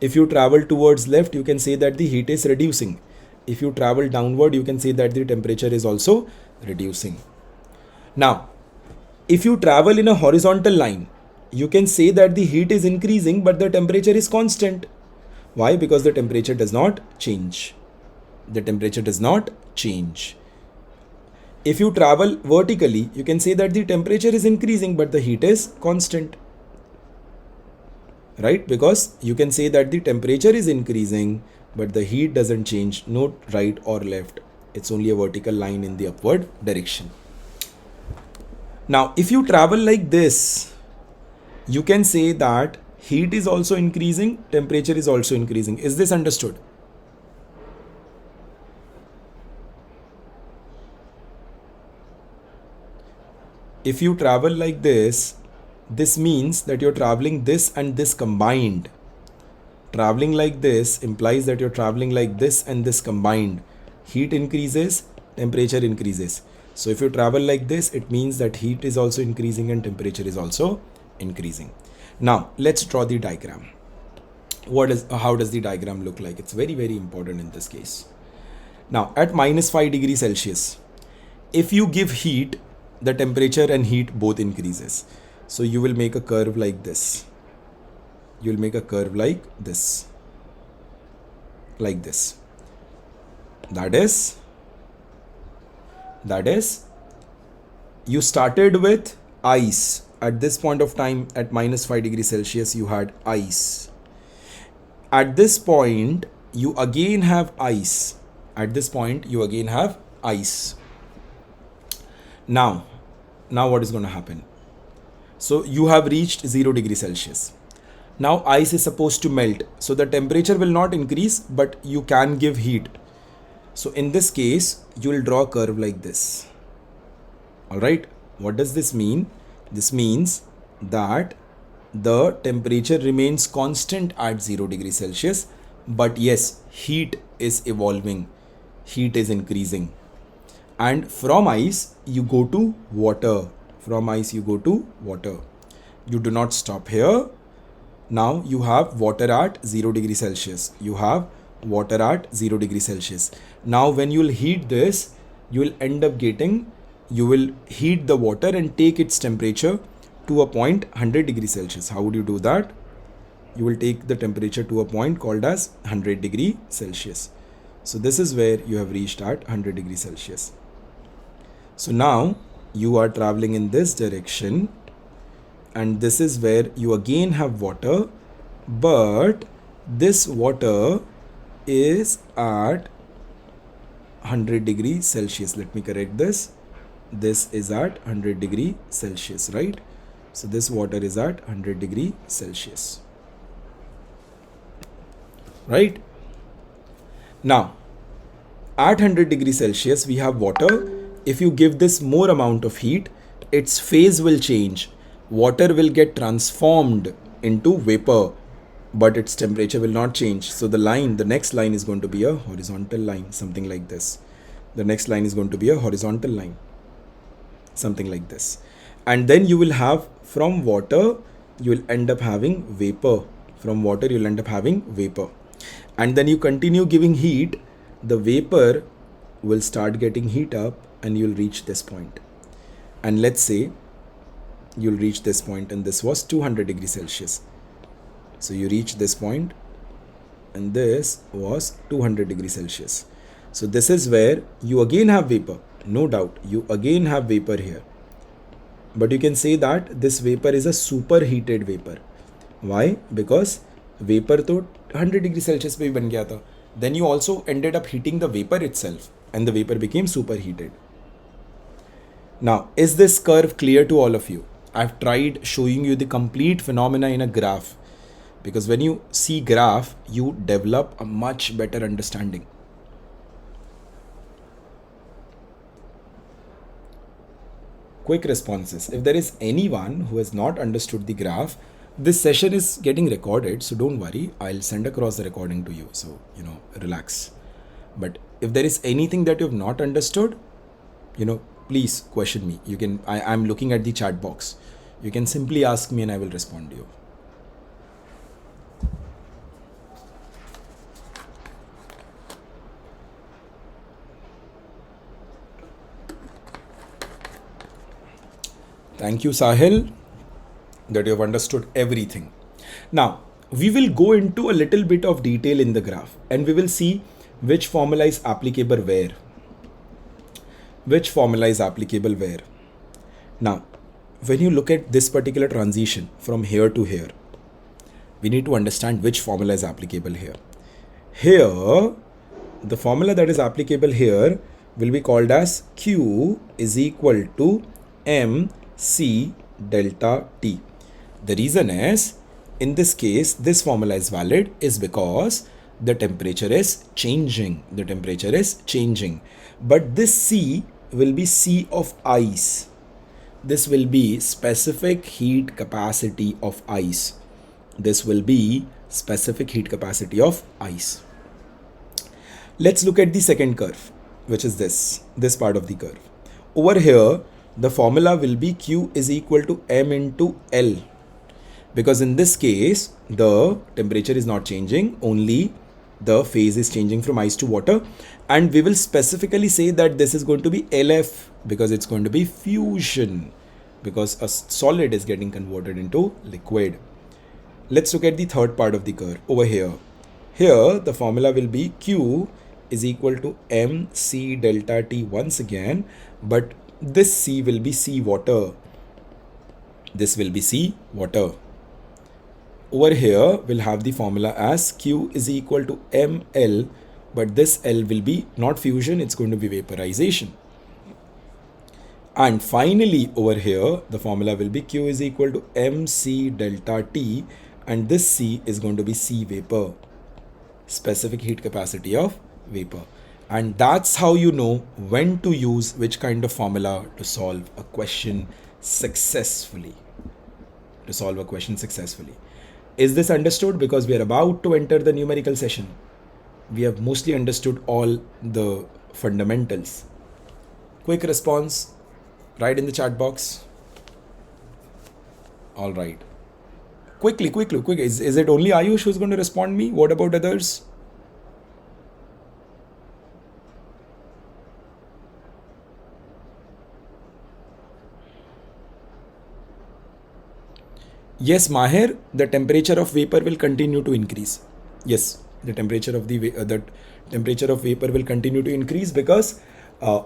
If you travel towards left, you can say that the heat is reducing. If you travel downward, you can say that the temperature is also reducing. Now, if you travel in a horizontal line, you can say that the heat is increasing but the temperature is constant. Why? Because the temperature does not change. The temperature does not change. If you travel vertically, you can say that the temperature is increasing but the heat is constant. Right? Because you can say that the temperature is increasing but the heat doesn't change, no right or left. It's only a vertical line in the upward direction. Now, if you travel like this, you can say that heat is also increasing, temperature is also increasing. Is this understood? If you travel like this means that you're traveling this and this combined. Traveling like this implies that you're traveling like this and this combined. Heat increases, temperature increases. So if you travel like this, it means that heat is also increasing and temperature is also increasing. Now let's draw the diagram. How does the diagram look like? It's very, very important in this case. Now at minus 5 degrees Celsius, if you give heat, the temperature and heat both increases. So you will make a curve like this. You'll make a curve like this. Like this. That is, you started with ice. At this point of time, at minus 5 degrees Celsius, you had ice. At this point, you again have ice. At this point, you again have ice. Now what is going to happen? So you have reached 0 degrees Celsius. Now ice is supposed to melt. So the temperature will not increase, but you can give heat. So in this case, you will draw a curve like this. Alright, what does this mean? This means that the temperature remains constant at 0 degrees Celsius, but yes, heat is evolving, heat is increasing. And from ice, you go to water. From ice, you go to water. You do not stop here. Now you have water at 0 degrees Celsius. You have water at 0 degrees Celsius. Now when you will heat this, you will end up getting, you will heat the water and take its temperature to a point 100 degrees Celsius. How would you do that? You will take the temperature to a point called as 100 degrees Celsius. So this is where you have reached at 100 degrees Celsius. So now you are traveling in this direction, and this is where you again have water, but this water is at 100 degrees Celsius. Let me correct this. This is at 100 degrees Celsius, right? So this water is at 100 degrees Celsius, right? Now at 100 degrees Celsius, we have water. If you give this more amount of heat, its phase will change. Water will get transformed into vapor, but its temperature will not change. So the next line is going to be a horizontal line, something like this. The next line is going to be a horizontal line, something like this. And then you will have, from water, you will end up having vapor. From water, you will end up having vapor. And then you continue giving heat, the vapor will start getting heat up and you'll reach this point. And let's say you'll reach this point, and this was 200 degrees Celsius. So you reach this point and this was 200 degrees Celsius. So this is where you again have vapor. No doubt, you again have vapor here. but you can say that this vapor is a superheated vapor. Why? Because vapor तो 100 degree Celsius पे भी बन गया था. Then you also ended up heating the vapor itself and the vapor became superheated. Now, is this curve clear to all of you? I've tried showing you the complete phenomena in a graph, because when you see graph, you develop a much better understanding. Quick responses. If there is anyone who has not understood the graph, this session is getting recorded, so don't worry. I'll send across the recording to you, so relax. But if there is anything that you have not understood, please question me. You can. I'm looking at the chat box. You can simply ask me and I will respond to you. Thank you, Sahil, that you have understood everything. Now, we will go into a little bit of detail in the graph and we will see which formula is applicable where. Which formula is applicable where. Now, when you look at this particular transition from here to here, we need to understand which formula is applicable here. Here, the formula that is applicable here will be called as Q is equal to MC delta T. The reason is, in this case, this formula is valid is because the temperature is changing. The temperature is changing. But this C will be C of ice. This will be specific heat capacity of ice. This will be specific heat capacity of ice. Let's look at the second curve, which is this part of the curve. Over here, the formula will be Q is equal to M into L. Because in this case, the temperature is not changing, only the phase is changing from ice to water. And we will specifically say that this is going to be LF because it's going to be fusion, because a solid is getting converted into liquid. Let's look at the third part of the curve over here. Here, the formula will be Q is equal to MC delta T once again, but this C will be C water. This will be C water. Over here, we'll have the formula as Q is equal to ML, but this L will be not fusion, it's going to be vaporization. And finally, over here, the formula will be Q is equal to MC delta T, and this C is going to be C vapor, specific heat capacity of vapor. And that's how you know when to use which kind of formula to solve a question successfully. Is this understood? Because we are about to enter the numerical session. We have mostly understood all the fundamentals. Quick response, right in the chat box. All right. Quickly. Is it only Ayush who's going to respond me? What about others? Yes, Maher, the temperature of vapor will continue to increase. Yes, the temperature of vapor will continue to increase because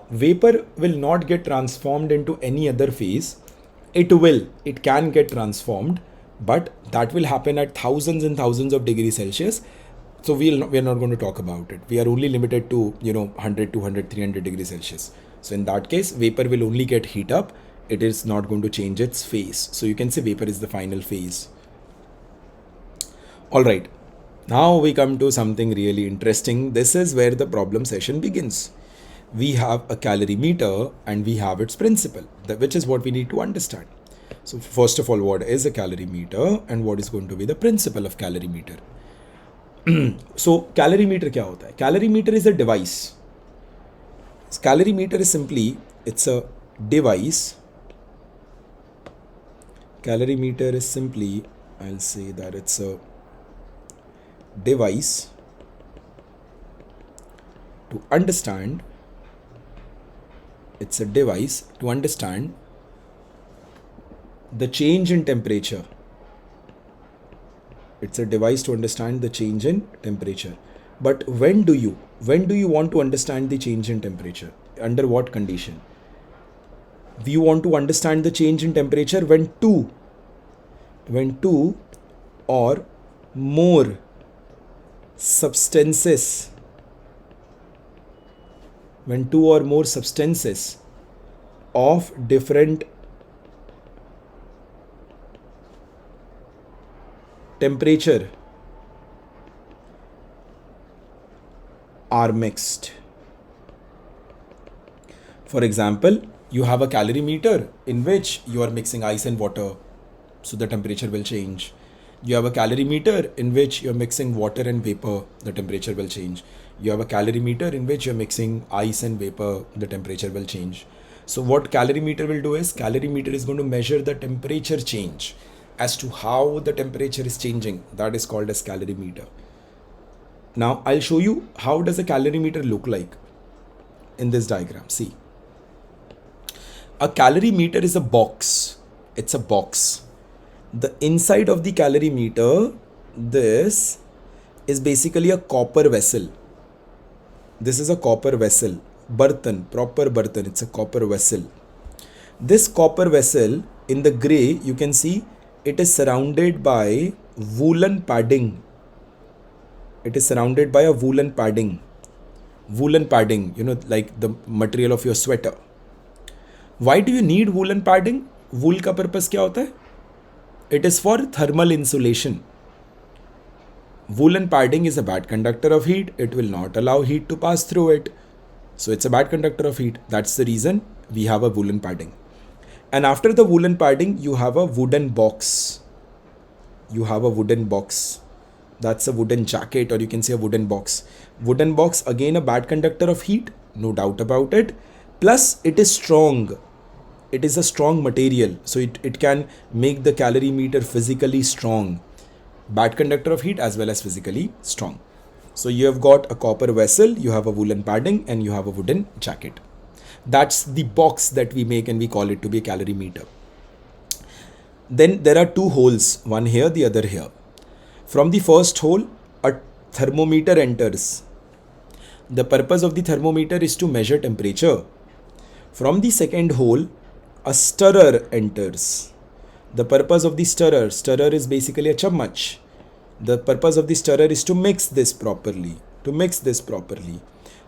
vapor will not get transformed into any other phase. It can get transformed, but that will happen at thousands and thousands of degrees Celsius. So we are not going to talk about it. We are only limited to 100, 200, 300 degrees Celsius. So in that case, vapor will only get heat up. It is not going to change its phase. So you can say vapor is the final phase. All right. Now we come to something really interesting. This is where the problem session begins. We have a calorimeter and we have its principle, which is what we need to understand. So first of all, what is a calorimeter and what is going to be the principle of calorimeter? So calorimeter क्या होता है? Calorimeter is a device. Calorimeter is simply, it's a device. Calorimeter is simply, I'll say that it's a device to understand. It's a device to understand the change in temperature. It's a device to understand the change in temperature. But when do you want to understand the change in temperature? Under what condition? We want to understand the change in temperature when two or more substances of different temperature are mixed. For example, you have a calorimeter in which you are mixing ice and water, so the temperature will change. You have a calorimeter in which you're mixing water and vapor, the temperature will change. You have a calorimeter in which you're mixing ice and vapor, the temperature will change. So what calorimeter will do is, calorimeter is going to measure the temperature change as to how the temperature is changing. That is called as calorimeter. Now I'll show you how does a calorimeter look like in this diagram. See, a calorimeter is a box. It's a box. The inside of the calorimeter, this is basically a copper vessel. This is a copper vessel. Bartan, proper bartan. It's a copper vessel. This copper vessel in the gray, you can see it is surrounded by woolen padding. It is surrounded by a woolen padding. Woolen padding, like the material of your sweater. Why do you need woolen padding? Wool का purpose क्या होता है? It is for thermal insulation. Woolen padding is a bad conductor of heat. It will not allow heat to pass through it. So it's a bad conductor of heat. That's the reason we have a woolen padding. And after the woolen padding, you have a wooden box. You have a wooden box. That's a wooden jacket, or you can say a wooden box. Wooden box, again a bad conductor of heat, no doubt about it. Plus it is strong. It is a strong material. So it can make the calorimeter physically strong. Bad conductor of heat as well as physically strong. So you have got a copper vessel, you have a woolen padding, and you have a wooden jacket. That's the box that we make and we call it to be a calorimeter. Then there are two holes, one here, the other here. From the first hole, a thermometer enters. The purpose of the thermometer is to measure temperature. From the second hole, a stirrer enters. The purpose of the stirrer is basically a chammach. The purpose of the stirrer is to mix this properly.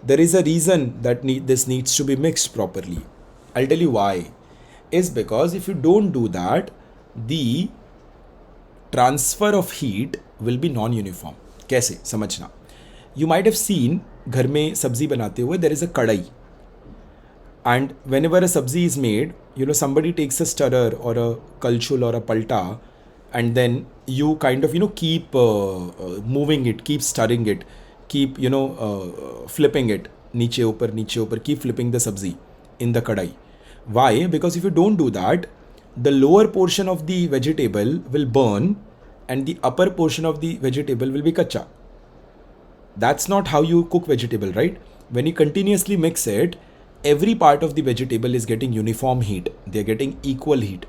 There is a reason that this needs to be mixed properly. I'll tell you why. Is because if you don't do that, the transfer of heat will be non-uniform. कैसे? समझना. You might have seen घर में सब्जी बनाते हुए there is a कढ़ाई. And whenever a sabzi is made, somebody takes a stirrer or a kalchul or a palta, and then you kind of, keep moving it, keep stirring it, keep, flipping it, niche upar, keep flipping the sabzi in the kadai. Why? Because if you don't do that, the lower portion of the vegetable will burn and the upper portion of the vegetable will be kacha. That's not how you cook vegetable, right? When you continuously mix it, every part of the vegetable is getting uniform heat. They're getting equal heat.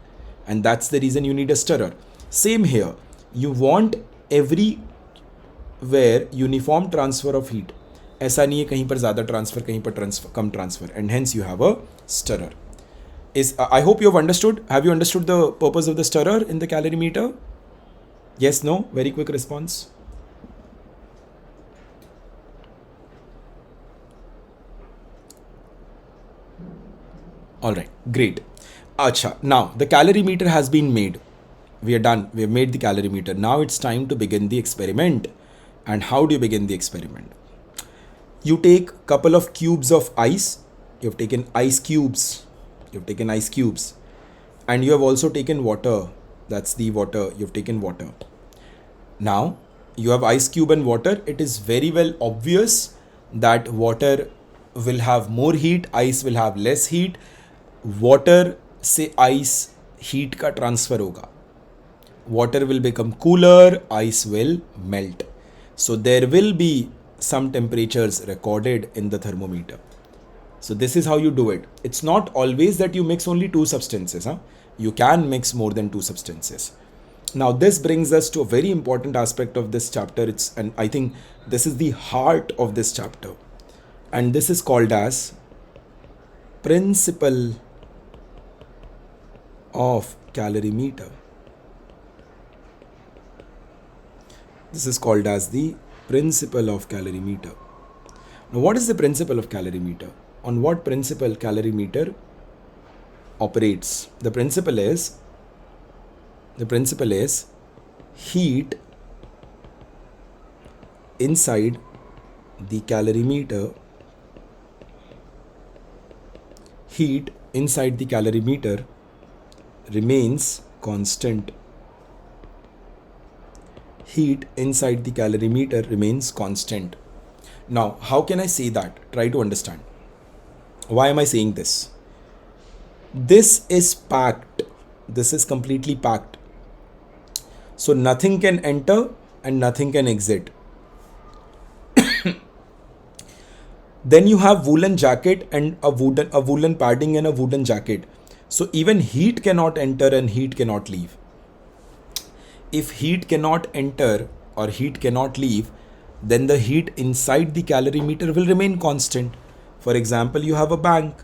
And that's the reason you need a stirrer. Same here. You want everywhere uniform transfer of heat. ऐसा नहीं है कहीं पर ज़्यादा transfer, कहीं पर कम transfer. And hence you have a stirrer. I hope you have understood. Have you understood the purpose of the stirrer in the calorimeter? Yes, no? Very quick response. Alright, great. Acha, now the calorimeter has been made. We are done. We have made the calorimeter. Now it's time to begin the experiment. And how do you begin the experiment? You take a couple of cubes of ice. You have taken ice cubes. And you have also taken water. That's the water. You have taken water. Now you have ice cube and water. It is very well obvious that water will have more heat. Ice will have less heat. Water से ice heat का transfer होगा. Water will become cooler, ice will melt. So there will be some temperatures recorded in the thermometer. So this is how you do it. It's not always that you mix only two substances. You can mix more than two substances. Now this brings us to a very important aspect of this chapter. And I think this is the heart of this chapter. And this is called as principle of calorimeter. This is called as the principle of calorimeter. Now, what is the principle of calorimeter? On what principle calorimeter operates? The principle is heat inside the calorimeter. Heat inside the calorimeter remains constant. Heat inside the calorimeter remains constant. Now, how can I say that? Try to understand. Why am I saying this? This is packed. This is completely packed. So nothing can enter and nothing can exit. Then you have woolen jacket and a woolen padding and a woolen jacket. So even heat cannot enter and heat cannot leave. If heat cannot enter or heat cannot leave, then the heat inside the calorimeter will remain constant. For example, you have a bank.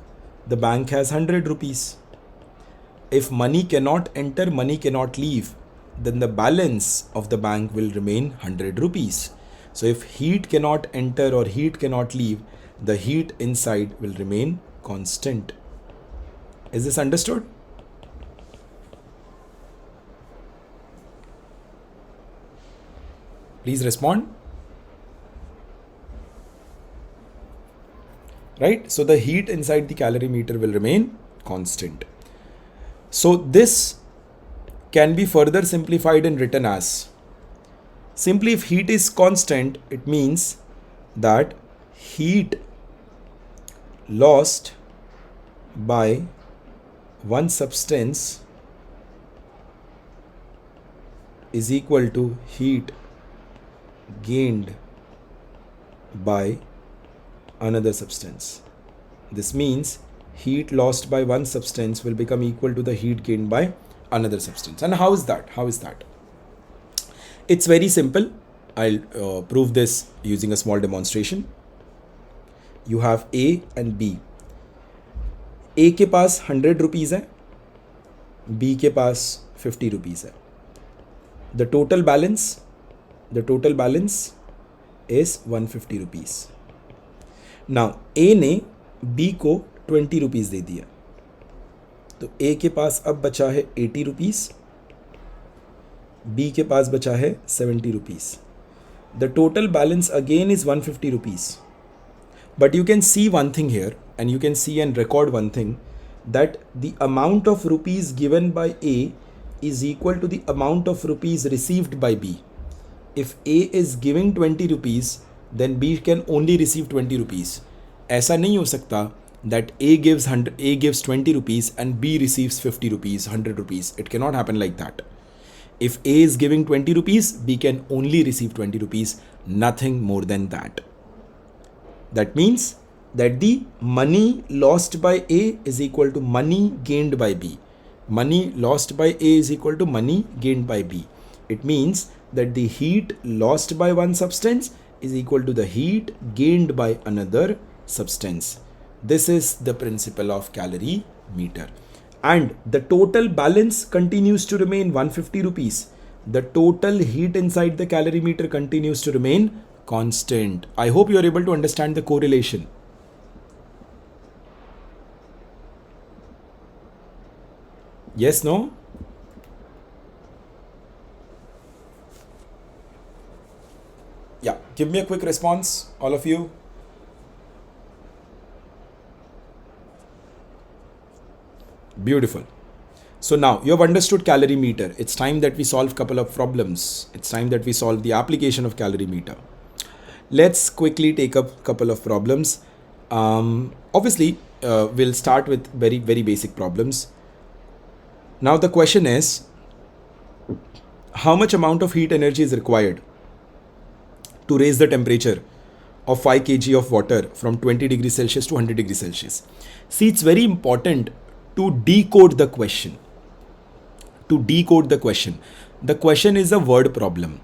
The bank has 100 rupees. If money cannot enter, money cannot leave, then the balance of the bank will remain 100 rupees. So if heat cannot enter or heat cannot leave, the heat inside will remain constant. Is this understood? Please respond. Right? So the heat inside the calorimeter will remain constant. So this can be further simplified and written as, simply if heat is constant, it means that heat lost by one substance is equal to heat gained by another substance. This means heat lost by one substance will become equal to the heat gained by another substance. And how is that? It's very simple. I'll prove this using a small demonstration. You have A and B. A के पास 100 rupees है, B के पास 50 rupees है. The total balance is 150 rupees. Now A ने B को 20 rupees दे दिया, तो A के पास अब बचा है 80 rupees, B के पास बचा है 70 rupees. The total balance again is 150 rupees. But you can see one thing here, and you can see and record one thing, that the amount of rupees given by A is equal to the amount of rupees received by B. If A is giving 20 rupees, then B can only receive 20 rupees. ऐसा नहीं हो सकता that A gives 20 rupees and B receives 50 rupees, 100 rupees. It cannot happen like that. If A is giving 20 rupees, B can only receive 20 rupees, nothing more than that. That means that the money lost by A is equal to money gained by B. Money lost by A is equal to money gained by B. It means that the heat lost by one substance is equal to the heat gained by another substance. This is the principle of calorimeter. And the total balance continues to remain 150 rupees. The total heat inside the calorimeter continues to remain constant. I hope you are able to understand the correlation. Yes, no? Yeah, give me a quick response, all of you. Beautiful. So now you have understood calorimeter. It's time that we solve a couple of problems. It's time that we solve the application of calorimeter. Let's quickly take up a couple of problems. Obviously, we'll start with very, very basic problems. Now the question is, how much amount of heat energy is required to raise the temperature of 5 kg of water from 20 degrees Celsius to 100 degrees Celsius? See, it's very important to decode the question. The question is a word problem.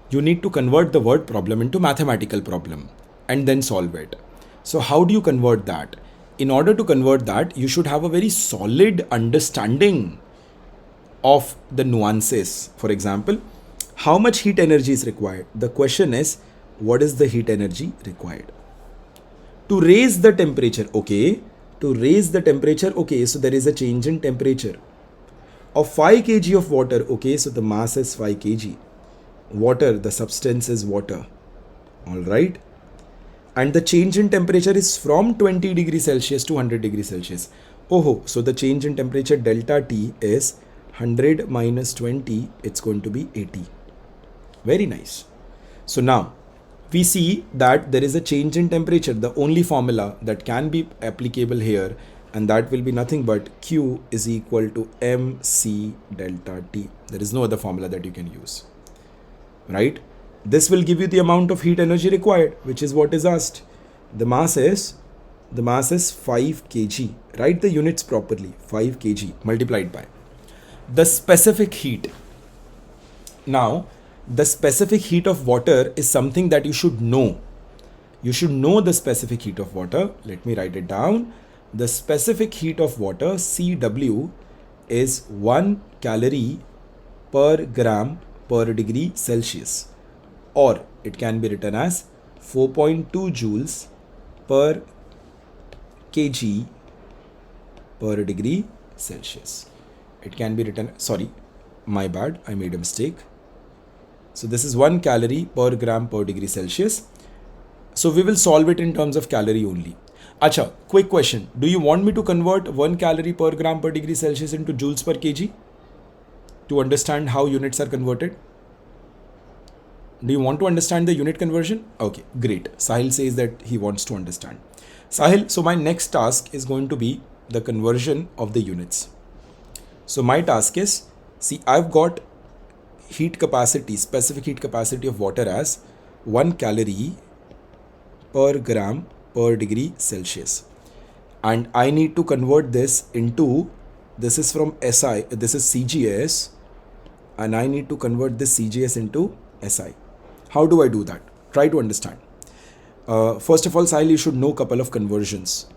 You need to convert the word problem into mathematical problem and then solve it. So how do you convert that? In order to convert that, you should have a very solid understanding. of the nuances. For example, how much heat energy is required? The question is, what is the heat energy required? To raise the temperature, okay. To raise the temperature, okay, so there is a change in temperature. Of 5 kg of water, okay, so the mass is 5 kg. Water, the substance is water. Alright. And the change in temperature is from 20 degrees Celsius to 100 degrees Celsius. Oh, so the change in temperature delta T is 100 minus 20, it's going to be 80. Very nice. So now we see that there is a change in temperature. The only formula that can be applicable here, and that will be nothing but Q is equal to mc delta T. There is no other formula that you can use, right? This will give you the amount of heat energy required, which is what is asked. The mass is 5 kg. Write the units properly. 5 kg multiplied by the specific heat. Now, the specific heat of water is something that you should know. You should know the specific heat of water. Let me write it down. The specific heat of water, Cw, is 1 calorie per gram per degree Celsius. Or it can be written as 4.2 joules per kg per degree Celsius. It can be written, sorry, my bad, I made a mistake. So this is 1 calorie per gram per degree Celsius. So we will solve it in terms of calorie only. Acha, quick question. Do you want me to convert 1 calorie per gram per degree Celsius into joules per kg to understand how units are converted? Do you want to understand the unit conversion? Okay, great. Sahil says that he wants to understand. Sahil, so my next task is going to be the conversion of the units. So my task is, see, I've got heat capacity, specific heat capacity of water as 1 calorie per gram per degree Celsius. And I need to convert this into, this is from SI, this is CGS, and I need to convert this CGS into SI. How do I do that? Try to understand. First of all, Sahil, you should know a couple of conversions.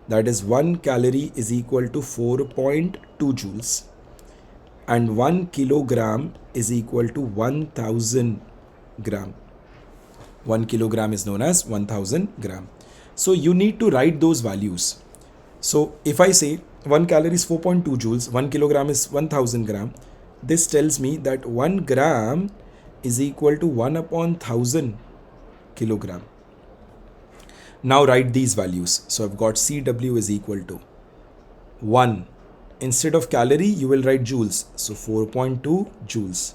That is 1 calorie is equal to 4.2 joules and 1 kilogram is equal to 1000 gram. 1 kilogram is known as 1000 gram. So you need to write those values. So if I say 1 calorie is 4.2 joules, 1 kilogram is 1000 gram, this tells me that 1 gram is equal to 1 upon 1000 kilogram. Now write these values. So I've got Cw is equal to 1. Instead of calorie, you will write joules. So 4.2 joules,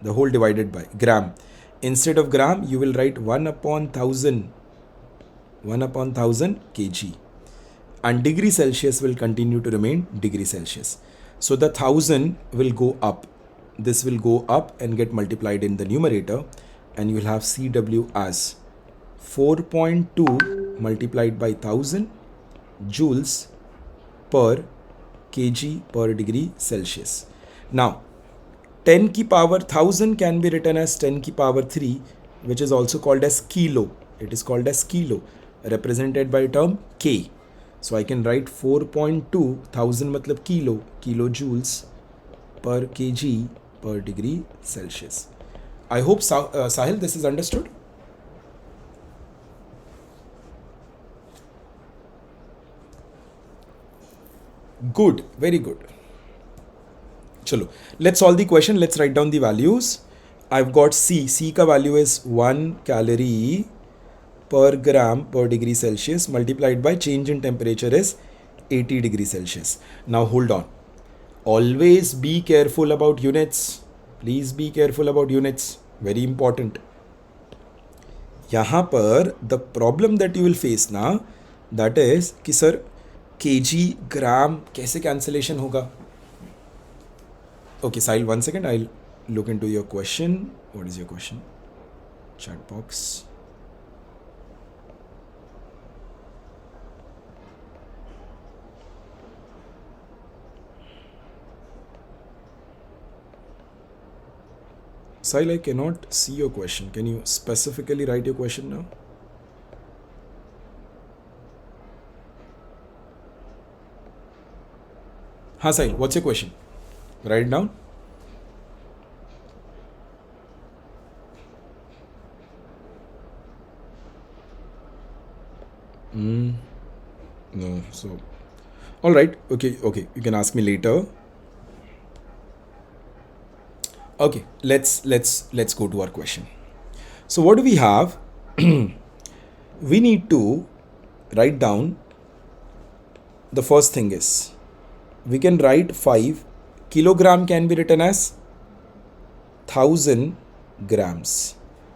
the whole divided by gram. Instead of gram, you will write 1 upon 1000 kg. And degree Celsius will continue to remain degree Celsius. So the 1000 will go up. This will go up and get multiplied in the numerator, and you will have Cw as 4.2 multiplied by 1000 joules per kg per degree Celsius. Now 10 ki power 1000 can be written as 10 ki power 3, which is also called as kilo. It is called as kilo, represented by term K. So I can write 4.2, 1000 matlab kilojoules per kg per degree Celsius. I hope Sahil, this is understood. Good, very good. Chalo, let's solve the question. Let's write down the values. I've got C ka value is 1 calorie per gram per degree Celsius multiplied by change in temperature is 80 degrees Celsius. Now hold on. Always be careful about units. Please be careful about units. Very important. यहाँ पर the problem that you will face ना, that is कि sir kg gram कैसे cancellation होगा? Okay, Sahil, 1 second. I'll look into your question. What is your question? Chat box. Sahil, I cannot see your question. Can you specifically write your question now? Sahil, what's your question? Write it down. No. So, all right. Okay. Okay. You can ask me later. Okay. Let's go to our question. So what do we have? We need to write down. The first thing is we can write 5 kilogram can be written as 1000 grams.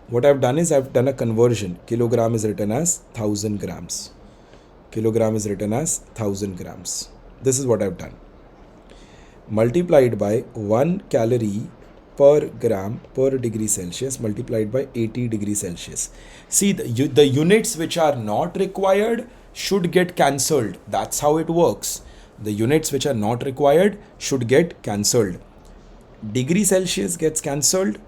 What I've done is I've done a conversion. Kilogram is written as 1000 grams. Kilogram is written as 1000 grams. This is what I've done. Multiplied by 1 calorie per gram per degree Celsius multiplied by 80 degrees Celsius. See, the units which are not required should get cancelled. That's how it works. The units which are not required should get cancelled. Degree Celsius gets cancelled,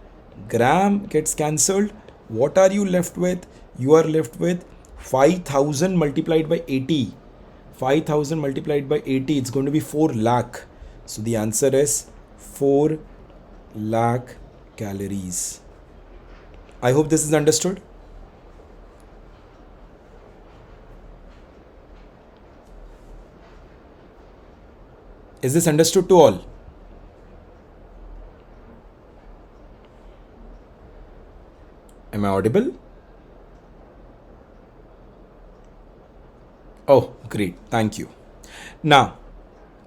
gram gets cancelled. What are you left with? You are left with 5000 multiplied by 80. 5000 multiplied by 80, it's going to be 4 lakh. So the answer is 4 lakh calories. I hope this is understood. Is this understood to all? Am I audible? Oh, great. Thank you. Now,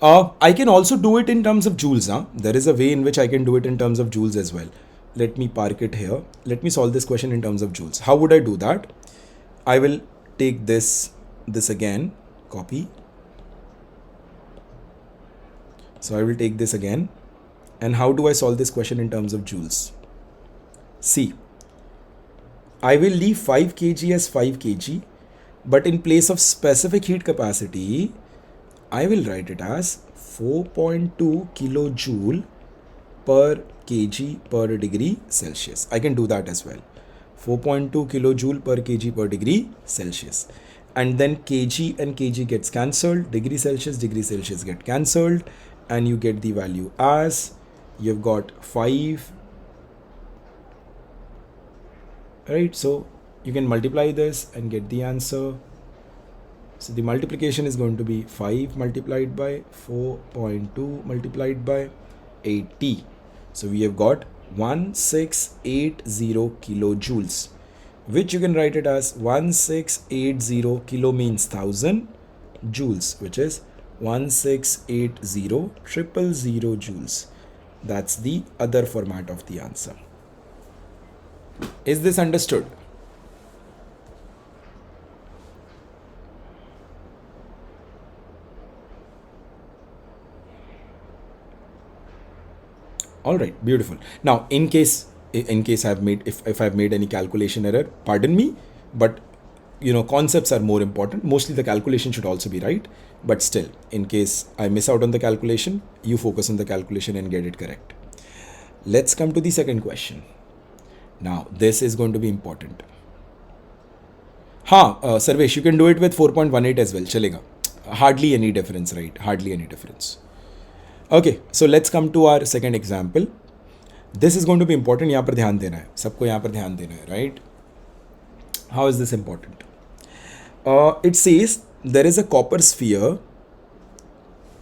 I can also do it in terms of joules. There is a way in which I can do it in terms of joules as well. Let me park it here. Let me solve this question in terms of joules. How would I do that? I will take this again, copy. So I will take this again. And how do I solve this question in terms of joules? See, I will leave 5 kg as 5 kg, but in place of specific heat capacity, I will write it as 4.2 kilojoule per kg per degree Celsius. I can do that as well. 4.2 kilojoule per kg per degree Celsius. And then kg and kg gets cancelled. Degree Celsius get cancelled. And you get the value as, you've got 5. Right, so you can multiply this and get the answer. So the multiplication is going to be 5 multiplied by 4.2 multiplied by 80. So we have got 1680 kilojoules, which you can write it as 1680 kilo means 1000 joules, which is 1680 000 joules. That's the other format of the answer. Is this understood? All right, beautiful. Now, in case I've made, if I've made any calculation error, pardon me, but concepts are more important. Mostly the calculation should also be right, but still, in case I miss out on the calculation, you focus on the calculation and get it correct. Let's come to the second question. Now, this is going to be important. Sarvesh, you can do it with 4.18 as well. Chalega. Hardly any difference, right? Hardly any difference. Okay, so let's come to our second example. This is going to be important. यहाँ पर ध्यान देना है. सबको यहाँ पर ध्यान देना है, right? How is this important? It says there is a copper sphere.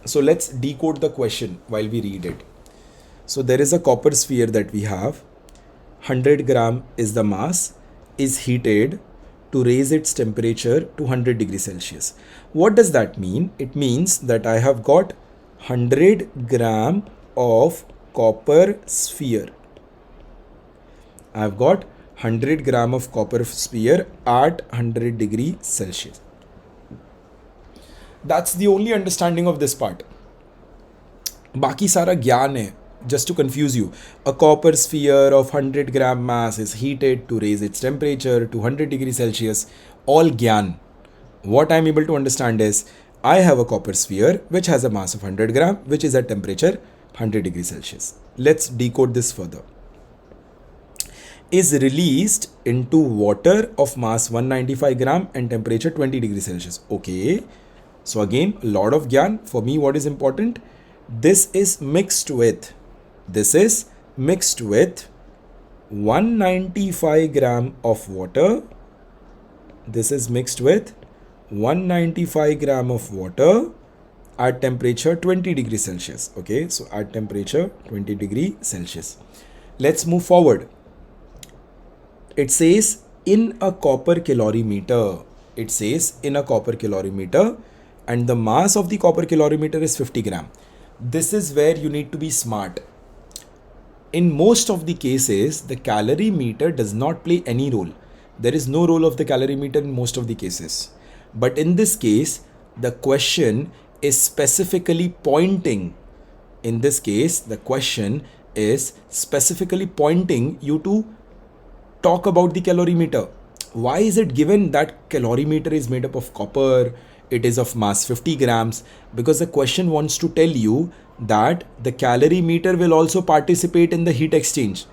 So let's decode the question while we read it. So there is a copper sphere that we have. 100 gram is the mass, is heated to raise its temperature to 100 degrees Celsius. What does that mean? It means that I have got 100 gram of copper sphere. I've got 100 gram of copper sphere at 100 degree Celsius. That's the only understanding of this part. बाकी सारा ज्ञान है. Just to confuse you, a copper sphere of 100 gram mass is heated to raise its temperature to 100 degrees Celsius. All gyan. What I'm able to understand is, I have a copper sphere which has a mass of 100 gram, which is at temperature 100 degrees Celsius. Let's decode this further. Is released into water of mass 195 gram and temperature 20 degrees Celsius. Okay. So again, a lot of gyan. For me, what is important? This is mixed with 195 gram of water. This is mixed with 195 gram of water at temperature 20 degrees Celsius. Okay, so at temperature 20 degree Celsius. Let's move forward. It says in a copper calorimeter. It says in a copper calorimeter, and the mass of the copper calorimeter is 50 gram. This is where you need to be smart. In most of the cases, the calorimeter does not play any role. There is no role of the calorimeter in most of the cases. But in this case, the question is specifically pointing. In this case, the question is specifically pointing you to talk about the calorimeter. Why is it given that calorimeter is made up of copper? It is of mass 50 grams, because the question wants to tell you that the calorimeter will also participate in the heat exchange.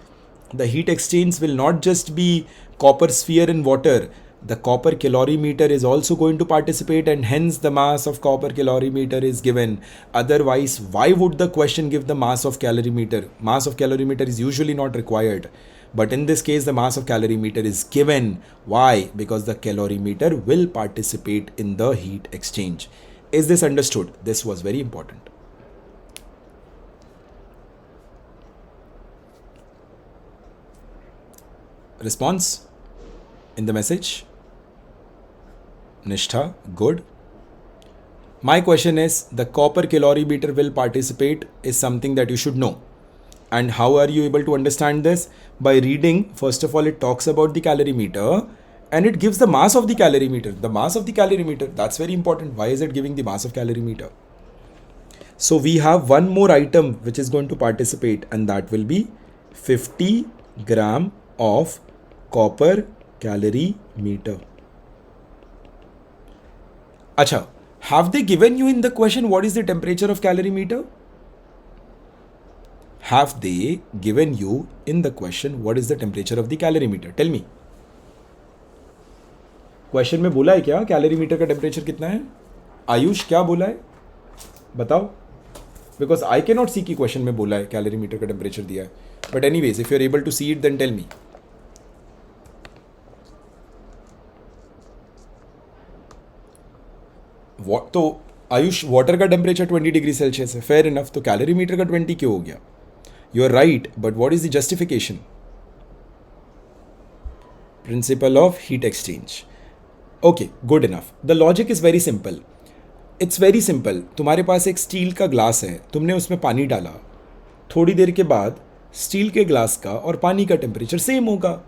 The heat exchange will not just be copper sphere in water. The copper calorimeter is also going to participate, and hence the mass of copper calorimeter is given. Otherwise, why would the question give the mass of calorimeter? Mass of calorimeter is usually not required. But in this case, the mass of calorimeter is given. Why? Because the calorimeter will participate in the heat exchange. Is this understood? This was very important. Response in the message? Nishtha, good. My question is, the copper calorimeter will participate is something that you should know. And how are you able to understand this? By reading, first of all, it talks about the calorimeter and it gives the mass of the calorimeter. The mass of the calorimeter, that's very important. Why is it giving the mass of calorimeter? So we have one more item which is going to participate, and that will be 50 gram of copper calorimeter. Acha, have they given you in the question what is the temperature of calorimeter? Have they given you in the question what is the temperature of the calorimeter? Tell me. Question में बोला है क्या calorimeter का temperature कितना है? आयुष क्या बोला है बताओ, बिकॉज आई कैन नॉट सी की क्वेश्चन में बोला है कैलोरीमीटर का टेम्परेचर दिया है. But anyways, if you are able to see it then tell me. तो आयुष, वाटर का टेम्परेचर 20 डिग्री सेल्सियस है, फेयर इनफ. तो कैलोरीमीटर का 20 क्यों हो गया? You are right, but what is the justification? Principle of heat exchange. Okay, good enough. The logic is very simple. It's very simple. तुम्हारे पास एक स्टील का ग्लास है, तुमने उसमें पानी डाला, थोड़ी देर के बाद स्टील के ग्लास का और पानी का टेम्परेचर सेम होगा,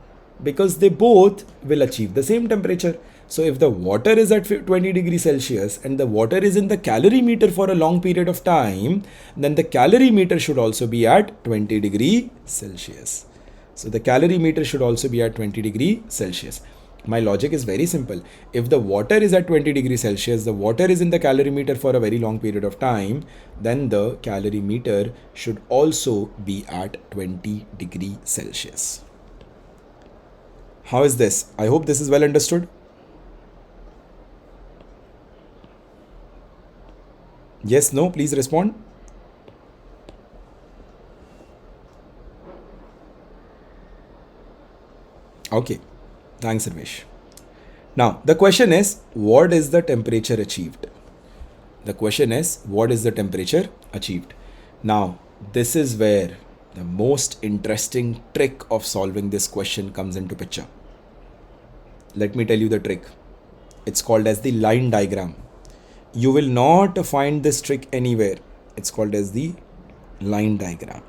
because they both will achieve the same temperature. So if the water is at 20 degrees Celsius and the water is in the calorimeter for a long period of time, then the calorimeter should also be at 20 degree Celsius. So the calorimeter should also be at 20 degree Celsius. My logic is very simple. If the water is at 20 degrees Celsius, the water is in the calorimeter for a very long period of time, then the calorimeter should also be at 20 degree Celsius. How is this? I hope this is well understood. Yes, no, please respond. Okay, thanks, Ramesh. Now, the question is, what is the temperature achieved? The question is, what is the temperature achieved? Now, this is where the most interesting trick of solving this question comes into picture. Let me tell you the trick. It's called as the line diagram. You will not find this trick anywhere. It's called as the line diagram.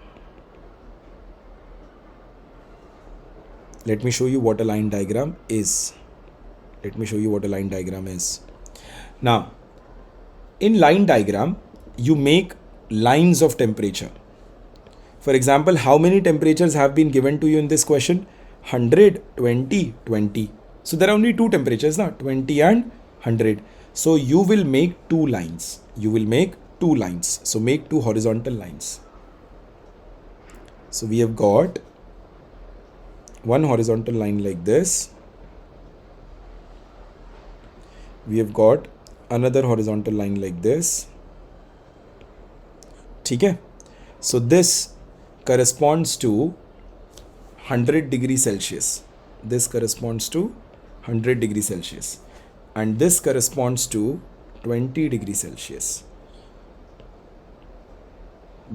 Let me show you what a line diagram is. Now, in line diagram, you make lines of temperature. For example, how many temperatures have been given to you in this question? 100, 20, 20. So there are only two temperatures, na? 20 and 100. So you will make two lines. So make two horizontal lines. So we have got one horizontal line like this. We have got another horizontal line like this. ठीक है? So this corresponds to 100 degrees Celsius. This corresponds to 100 degrees Celsius. and this corresponds to 20 degrees Celsius.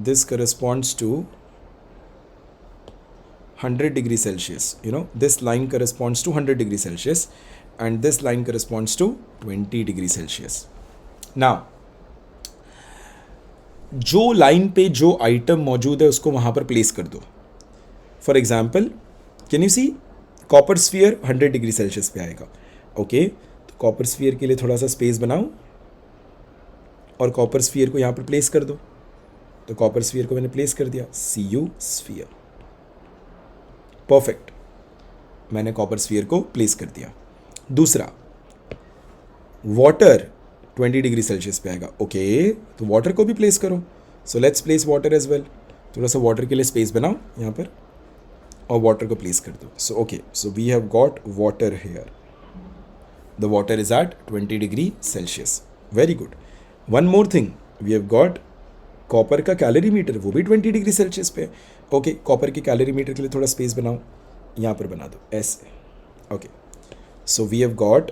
This corresponds to 100 degrees Celsius. You know, this line corresponds to 100 degrees Celsius and this line corresponds to 20 degrees Celsius. Now, जो line पे जो item मौजूद है उसको वहाँ पर place कर दो. For example, can you see copper sphere 100 degree Celsius पे आएगा. ओके, तो कॉपर स्फीयर के लिए थोड़ा सा स्पेस बनाओ और कॉपर स्फीयर को यहाँ पर प्लेस कर दो. तो कॉपर स्फीयर को मैंने प्लेस कर दिया, CU स्फीयर. परफेक्ट, मैंने कॉपर स्फीयर को प्लेस कर दिया. दूसरा, वाटर 20 डिग्री सेल्सियस पे आएगा. ओके, तो वाटर को भी प्लेस करो. So let's place water as well. थोड़ा सा वाटर के लिए स्पेस बनाओ यहाँ पर और वाटर को प्लेस कर दो. So okay, so we have got water here. The water is at 20 degree Celsius. Very good. One more thing, we have got copper का कैलोरीमीटर, वो भी 20 डिग्री सेल्सियस पे. ओके, कॉपर के कैलोरीमीटर के लिए थोड़ा स्पेस बनाओ, यहाँ पर बना दो ऐसे. Okay, so we have got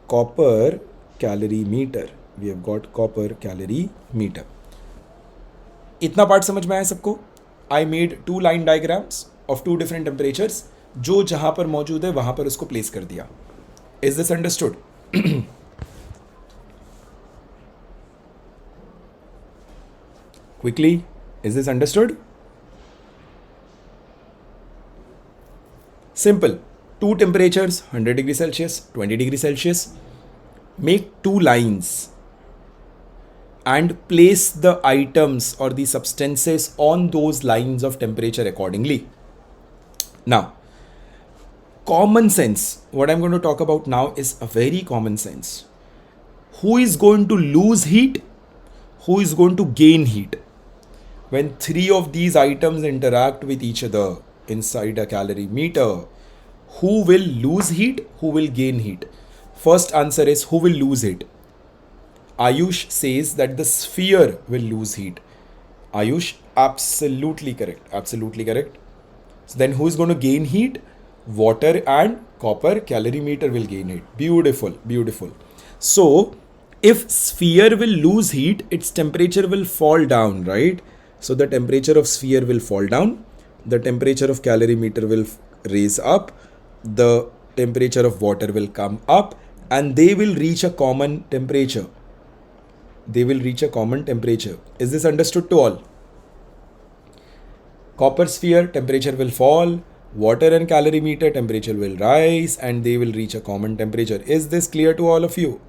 copper calorimeter. We have got copper calorimeter. इतना पार्ट समझ में आया सबको? I made 2 line diagrams of 2 different temperatures. जो जहाँ पर मौजूद है वहाँ पर उसको प्लेस कर दिया. Is this understood? Quickly, is this understood? Simple. 2 temperatures, 100 degrees Celsius, 20 degrees Celsius. Make 2 lines and place the items or the substances on those lines of temperature accordingly. Now, common sense. What I'm going to talk about now is a very common sense. Who is going to lose heat? Who is going to gain heat? When 3 of these items interact with each other inside a calorimeter, who will lose heat? Who will gain heat? First answer is who will lose heat? Ayush says that the sphere will lose heat. Ayush, absolutely correct. Absolutely correct. So then who is going to gain heat? Water and copper calorimeter will gain heat. Beautiful, beautiful. So if sphere will lose heat, its temperature will fall down, right? So the temperature of sphere will fall down, the temperature of calorimeter will raise up, the temperature of water will come up, and they will reach a common temperature. They will reach a common temperature. Is this understood to all? Copper sphere temperature will fall, water and calorimeter temperature will rise, and they will reach a common temperature. Is this clear to all of you?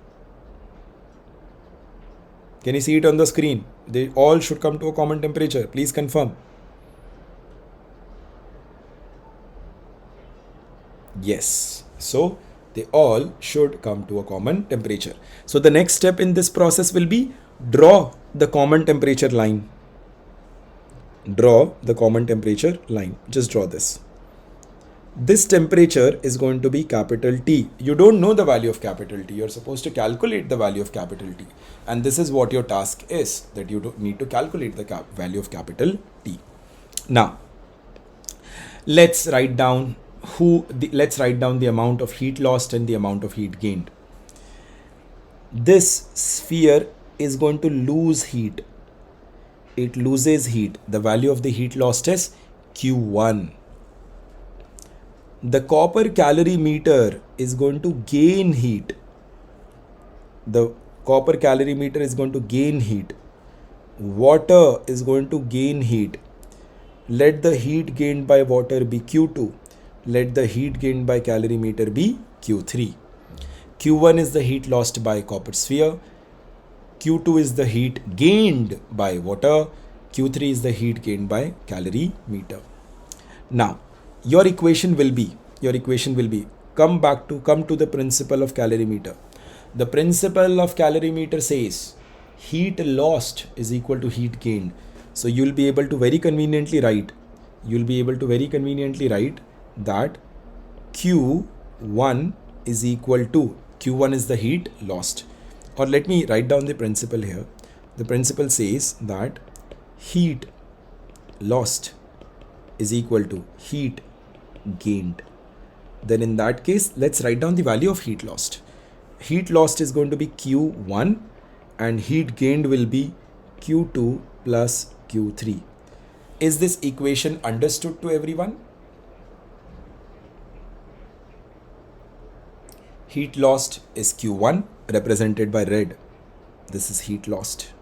Can you see it on the screen? They all should come to a common temperature. Please confirm. Yes. So they all should come to a common temperature. So the next step in this process will be draw the common temperature line. Draw the common temperature line. Just draw this. This temperature is going to be capital T. You don't know the value of capital T. You're supposed to calculate the value of capital T. And this is what your task is, that you need to calculate the value of capital T. Now, let's write down the amount of heat lost and the amount of heat gained. This sphere is going to lose heat. It loses heat. The value of the heat lost is Q1. The copper calorimeter is going to gain heat. The copper calorimeter is going to gain heat. Water is going to gain heat. Let the heat gained by water be Q2. Let the heat gained by calorimeter be Q3. Q1 is the heat lost by copper sphere. Q2 is the heat gained by water. Q3 is the heat gained by calorimeter. Now, your equation will be come to the principle of calorimeter. The principle of calorimeter says heat lost is equal to heat gained. So you'll be able to very conveniently write that Q1 is equal to, Q1 is the heat lost. Or let me write down the principle here. The principle says that heat lost is equal to heat gained. Then in that case, let's write down the value of heat lost. heat lost is going to be Q1 and heat gained will be Q2 plus Q3. Is this equation understood to everyone? Heat lost is Q1 represented by red. This is heat lost.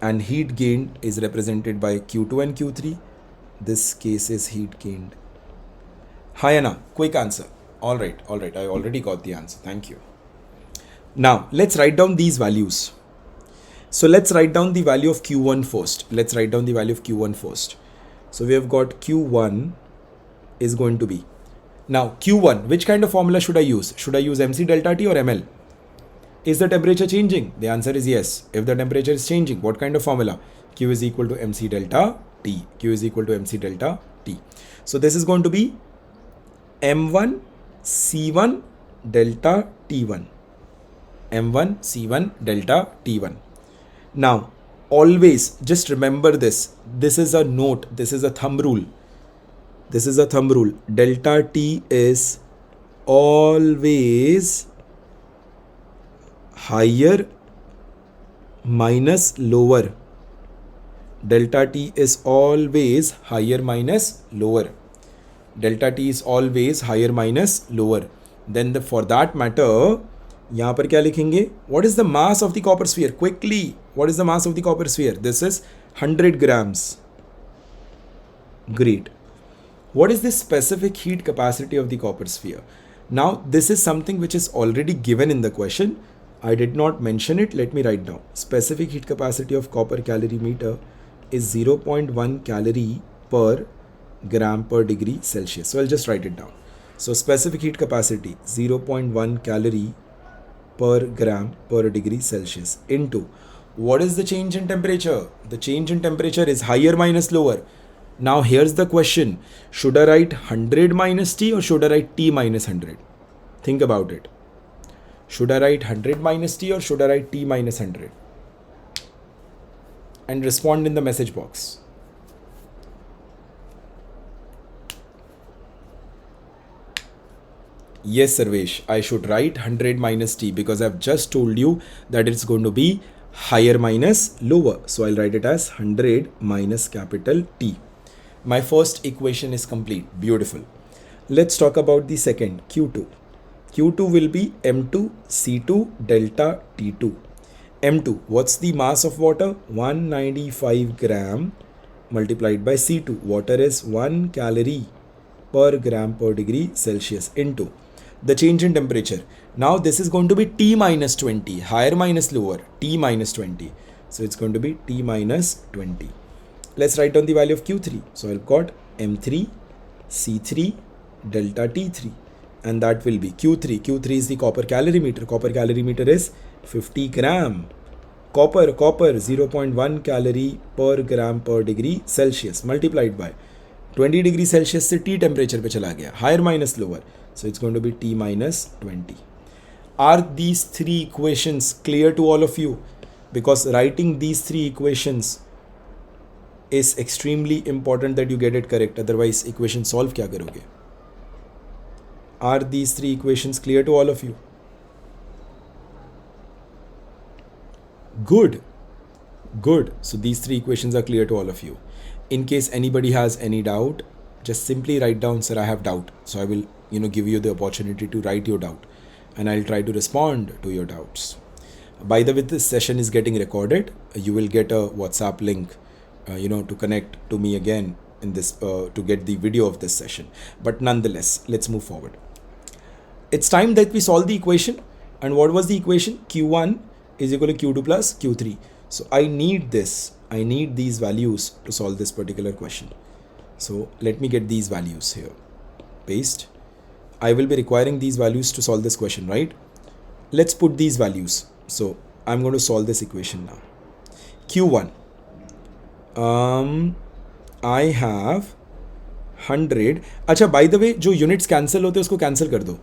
And heat gained is represented by Q2 and Q3. This case is heat gained. Hi Anna, quick answer. All right, I already got the answer. Thank you. Now, let's write down these values. So let's write down the value of Q1 first. So we have got Q1 is going to be. Now, Q1, which kind of formula should I use? Should I use MC delta T or ML? Is the temperature changing? The answer is yes. If the temperature is changing, what kind of formula? Q is equal to MC delta T. So this is going to be M1 C1 delta T1. M1 C1 delta T1. Now, always just remember this. This is a note. This is a thumb rule. Delta T is always higher minus lower. Delta T is always higher minus lower. Then for that matter, यहाँ पर क्या लिखेंगे? What is the mass of the copper sphere? Quickly, what is the mass of the copper sphere? This is 100 grams. Great. What is the specific heat capacity of the copper sphere? Now, this is something which is already given in the question. I did not mention it. Let me write down. Specific heat capacity of copper calorimeter is 0.1 calorie per gram per degree Celsius. So I'll just write it down. So specific heat capacity 0.1 calorie per gram per degree Celsius into what is the change in temperature? The change in temperature is higher minus lower. Now here's the question. Should I write 100 minus T or should I write T minus 100? Think about it. Should I write 100 minus T or should I write T minus 100? And respond in the message box. Yes, Sarvesh, I should write 100 minus T because I've just told you that it's going to be higher minus lower. So I'll write it as 100 minus capital T. My first equation is complete. Beautiful. Let's talk about the second, Q2. Q2 will be M2 C2 delta T2. M2, what's the mass of water? 195 gram multiplied by C2. Water is 1 calorie per gram per degree Celsius into the change in temperature. Now this is going to be T minus 20, higher minus lower, T minus 20. So it's going to be T minus 20. Let's write down the value of Q3. So I've got M3 C3 delta T3 and that will be Q3. Q3 is the copper calorimeter. Copper calorimeter is 50 gram. Copper 0.1 calorie per gram per degree Celsius multiplied by 20 degree Celsius से T temperature पे चला गया. Higher minus lower. So it's going to be T minus 20. Are these three equations clear to all of you? Because writing these three equations is extremely important that you get it correct. Otherwise, equation solve क्या करोगे? Are these three equations clear to all of you? Good. So these three equations are clear to all of you. In case anybody has any doubt, just simply write down, sir, I have doubt. So I will, give you the opportunity to write your doubt and I'll try to respond to your doubts. By the way, this session is getting recorded. You will get a WhatsApp link, to connect to me again in this, to get the video of this session. But nonetheless, let's move forward. It's time that we solve the equation. And what was the equation? Q1 is equal to Q2 plus Q3. So I need these values to solve this particular question. So let me get these values here. Paste. I will be requiring these values to solve this question, right? Let's put these values. So I'm going to solve this equation now. Q1. I have 100. अच्छा, by the way, जो units cancel होते हैं उसको cancel कर दो.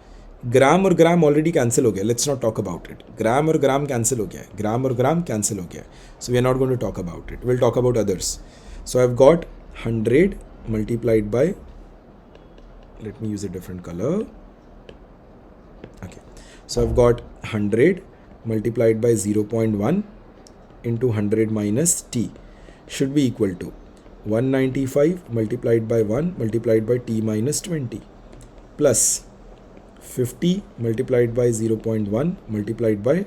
ग्राम और ग्राम already cancel हो गया. Let's not talk about it. Gram और ग्राम कैंसिल हो गया है. ग्राम और ग्राम कैंसिल हो गया है. So we are not going to talk about it. Will talk about others. So I have got 100 multiplied by, let me use a different colour. Okay, So I've got 100 multiplied by 0.1 into 100 minus t should be equal to 195 multiplied by 1 multiplied by t minus 20 plus 50 multiplied by 0.1 multiplied by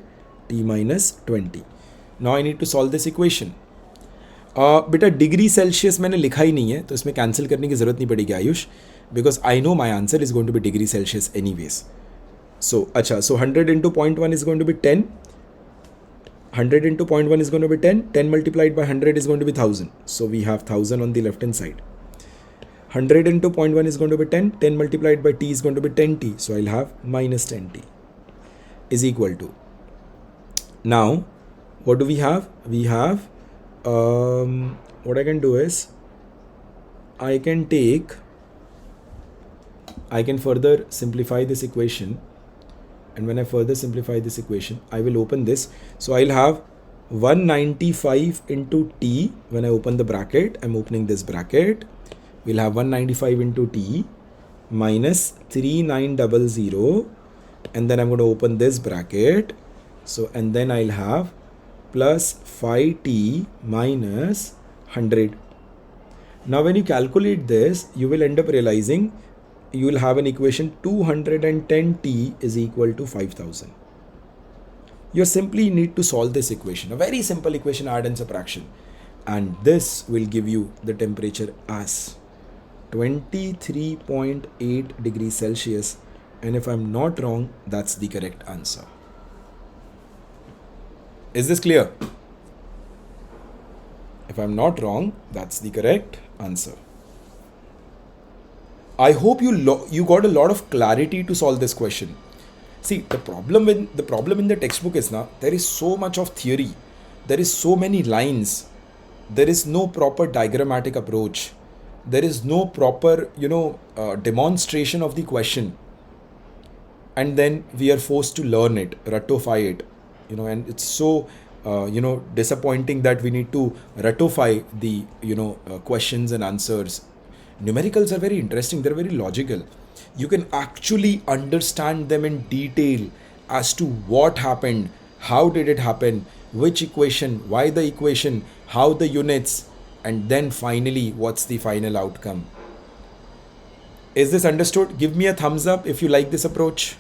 t minus 20. Now I need to solve this equation. बेटा degree Celsius मैंने लिखा ही नहीं है तो इसमें cancel करने की ज़रूरत नहीं पड़ेगी Ayush, because I know my answer is going to be degree Celsius anyways. So, acha, so 100 into 0.1 is going to be 10. 100 into 0.1 is going to be 10. 10 multiplied by 100 is going to be 1000. So, we have 1000 on the left hand side. 100 into 0.1 is going to be 10. 10 multiplied by t is going to be 10t. So, I'll have minus 10t is equal to. Now, what do we have? We have, what I can do is, I can further simplify this equation. And when I further simplify this equation, I will open this. So I'll have 195 into t. When I open the bracket, I'm opening this bracket. We'll have 195 into t minus 3900. And then I'm going to open this bracket. So, and then I'll have plus 5t minus 100. Now, when you calculate this, you will end up realizing you will have an equation 210t is equal to 5000. You simply need to solve this equation, a very simple equation, add and subtraction, and this will give you the temperature as 23.8 degrees Celsius, and if I'm not wrong, that's the correct answer. Is this clear? If I'm not wrong, that's the correct answer. I hope you got a lot of clarity to solve this question. See, the problem in the textbook is now there is so much of theory, there is so many lines, there is no proper diagrammatic approach, there is no proper demonstration of the question, and then we are forced to learn it, ratify it, and it's so disappointing that we need to ratify the questions and answers. Numericals are very interesting, they're very logical. You can actually understand them in detail as to what happened, how did it happen, which equation, why the equation, how the units, and then finally what's the final outcome. Is this understood? Give me a thumbs up if you like this approach.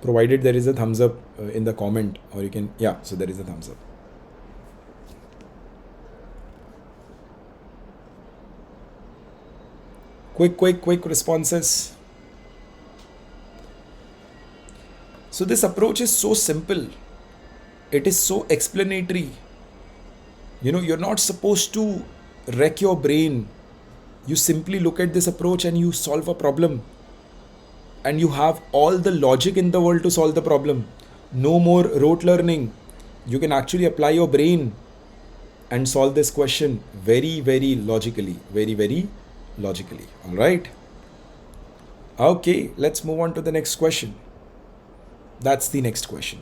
Provided there is a thumbs up in the comment, or you can, so there is a thumbs up. Quick responses. So this approach is so simple. It is so explanatory. You're not supposed to wreck your brain. You simply look at this approach and you solve a problem. And you have all the logic in the world to solve the problem. No more rote learning. You can actually apply your brain and solve this question very, very logically. Very, very logically. All right. Okay, let's move on to the next question. That's the next question.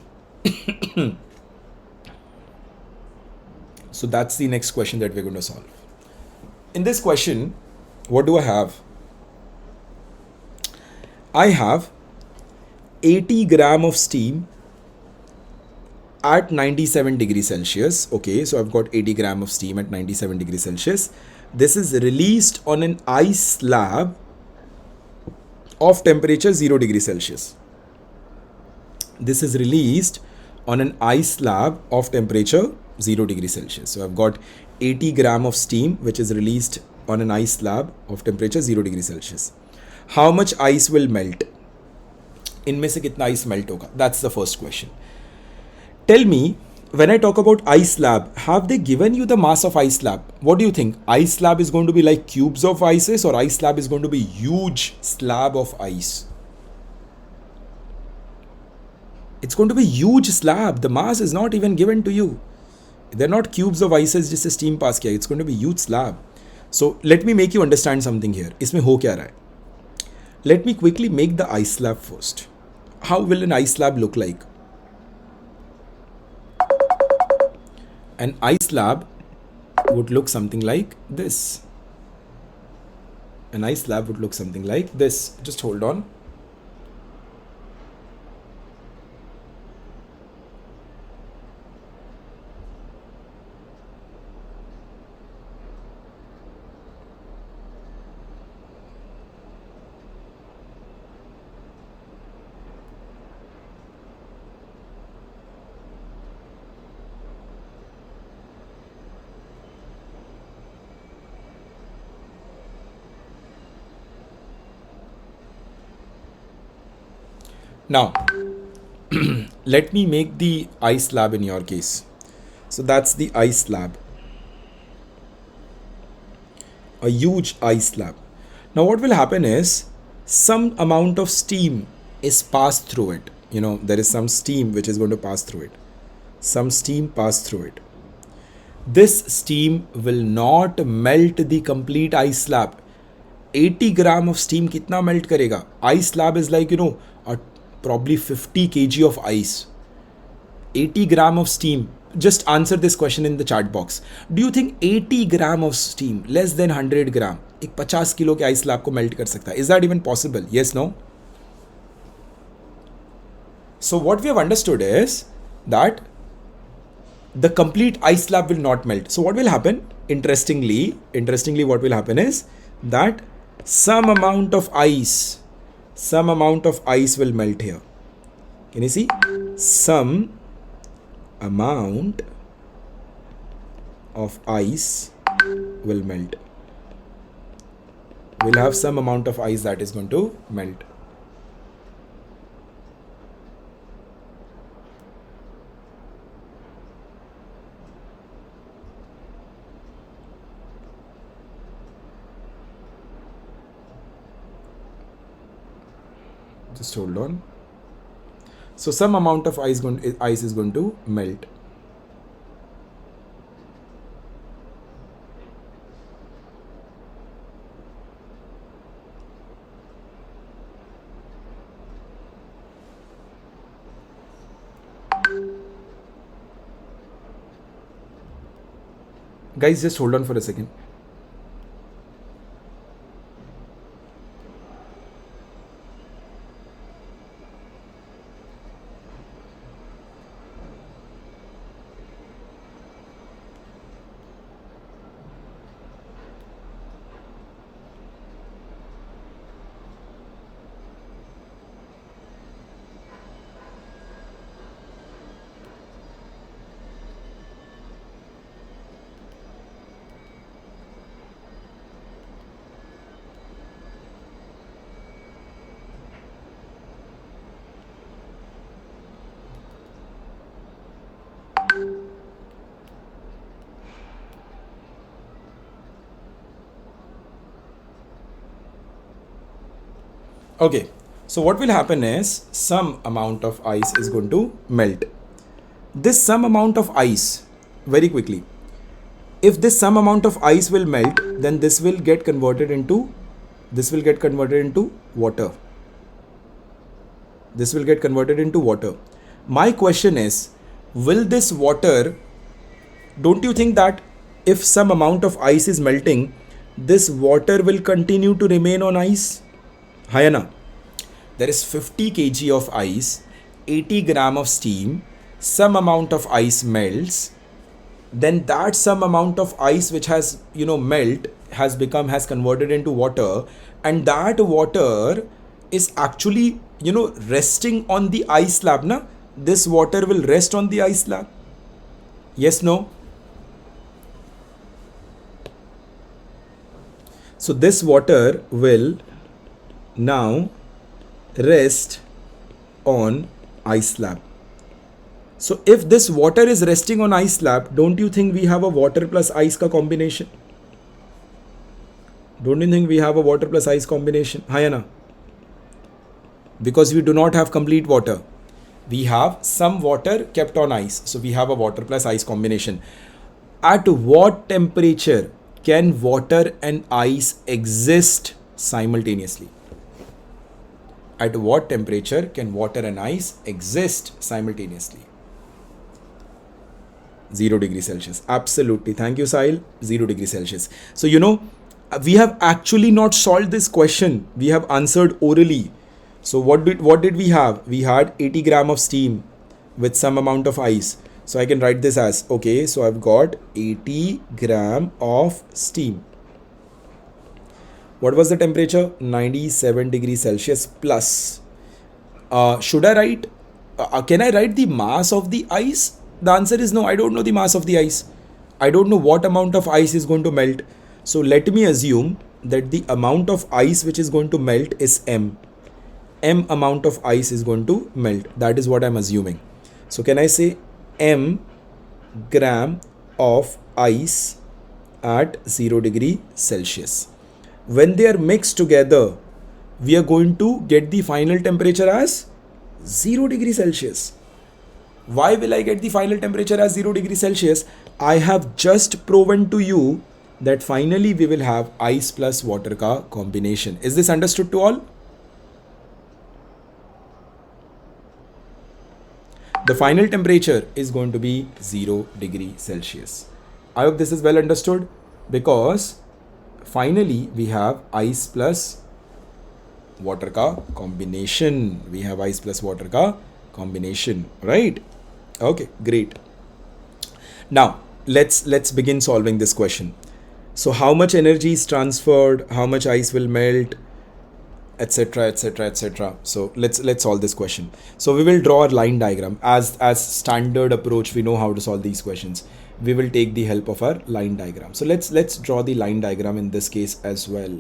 So that's the next question that we're going to solve. In this question, what do I have? I have 80 gram of steam at 97 degrees Celsius. Okay, so I've got 80 gram of steam at 97 degrees Celsius. This is released on an ice slab of temperature 0 degrees Celsius. This is released on an ice slab of temperature 0 degrees Celsius. So I've got 80 gram of steam which is released on an ice slab of temperature 0 degrees Celsius. How much ice will melt? इनमें से कितना ice melt होगा? That's the first question. Tell me, when I talk about ice slab, have they given you the mass of ice slab? What do you think? Ice slab is going to be like cubes of ices, or ice slab is going to be huge slab of ice? It's going to be huge slab. The mass is not even given to you. They're not cubes of ices जिससे steam pass किया. It's going to be huge slab. So let me make you understand something here. इसमें हो क्या रहा है? Let me quickly make the ice slab first. How will an ice slab look like? An ice slab would look something like this. An ice slab would look something like this. Just hold on. Now, let me make the ice slab in your case. So that's the ice slab. A huge ice slab. Now what will happen is some amount of steam is passed through it. You know, there is some steam which is going to pass through it. Some steam passed through it. This steam will not melt the complete ice slab. 80 gram of steam kitna melt karega? Ice slab is like, probably 50 kg of ice. 80 gram of steam. Just answer this question in the chat box. Do you think 80 gram of steam, less than 100 gram, एक 50 kilo के ice slab को melt कर सकता है? Is that even possible? Yes, no? So what we have understood is that the complete ice slab will not melt. So what will happen? Interestingly, what will happen is that some amount of ice will melt here. Can you see? Some amount of ice will melt. We'll have some amount of ice that is going to melt. Just hold on. So some amount of ice is going to melt. Guys, just hold on for a second. Okay, so what will happen is some amount of ice is going to melt. This some amount of ice, very quickly, if this some amount of ice will melt, then this will get converted into water. This will get converted into water. My question is, will this water, don't you think that if some amount of ice is melting, this water will continue to remain on ice? Hayana, there is 50 kg of ice, 80 gram of steam, some amount of ice melts, then that some amount of ice which has has converted into water, and that water is actually resting on the ice slab. Na, this water will rest on the ice slab. Yes, no? So this water will now rest on ice slab. So if this water is resting on ice slab, don't you think we have a water plus ice ka combination? Don't you think we have a water plus ice combination? Hayana? Because we do not have complete water. We have some water kept on ice. So we have a water plus ice combination. At what temperature can water and ice exist simultaneously? At what temperature can water and ice exist simultaneously? 0 degrees Celsius. Absolutely. Thank you, Sahil. 0 degrees Celsius. So, We have actually not solved this question. We have answered orally. So what did we have? We had 80 gram of steam with some amount of ice. So I can write this as, okay, so I've got 80 gram of steam. What was the temperature? 97 degrees Celsius plus. Should I write, can I write the mass of the ice? The answer is no, I don't know the mass of the ice. I don't know what amount of ice is going to melt. So let me assume that the amount of ice which is going to melt is M. M amount of ice is going to melt. That is what I'm assuming. So can I say M gram of ice at 0 degree Celsius? When they are mixed together, we are going to get the final temperature as 0 degree Celsius. Why will I get the final temperature as 0 degree Celsius? I have just proven to you that finally we will have ice plus water ka combination. Is this understood to all? The final temperature is going to be 0 degree Celsius. I hope this is well understood, because finally we have ice plus water ka combination. We have ice plus water ka combination, right? Okay, great. Now let's begin solving this question. So how much energy is transferred, how much ice will melt, etc, etc, etc. So let's solve this question. So we will draw a line diagram. As standard approach, we know how to solve these questions. We will take the help of our line diagram. So let's draw the line diagram in this case as well.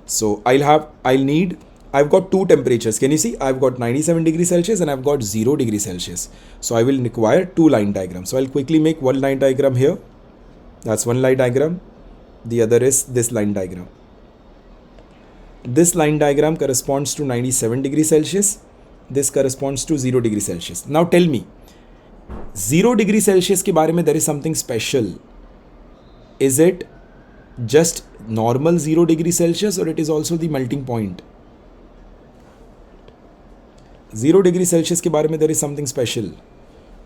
So I've got two temperatures. Can you see? I've got 97 degrees Celsius and I've got 0 degrees Celsius. So I will require two line diagrams. So I'll quickly make one line diagram here. That's one line diagram. The other is this line diagram. This line diagram corresponds to 97 degrees Celsius. This corresponds to 0 degrees Celsius. Now tell me, 0 degrees Celsius के बारे में there is something special. Is it just normal 0 degrees Celsius, or it is also the melting point? 0 degrees Celsius के बारे में there is something special.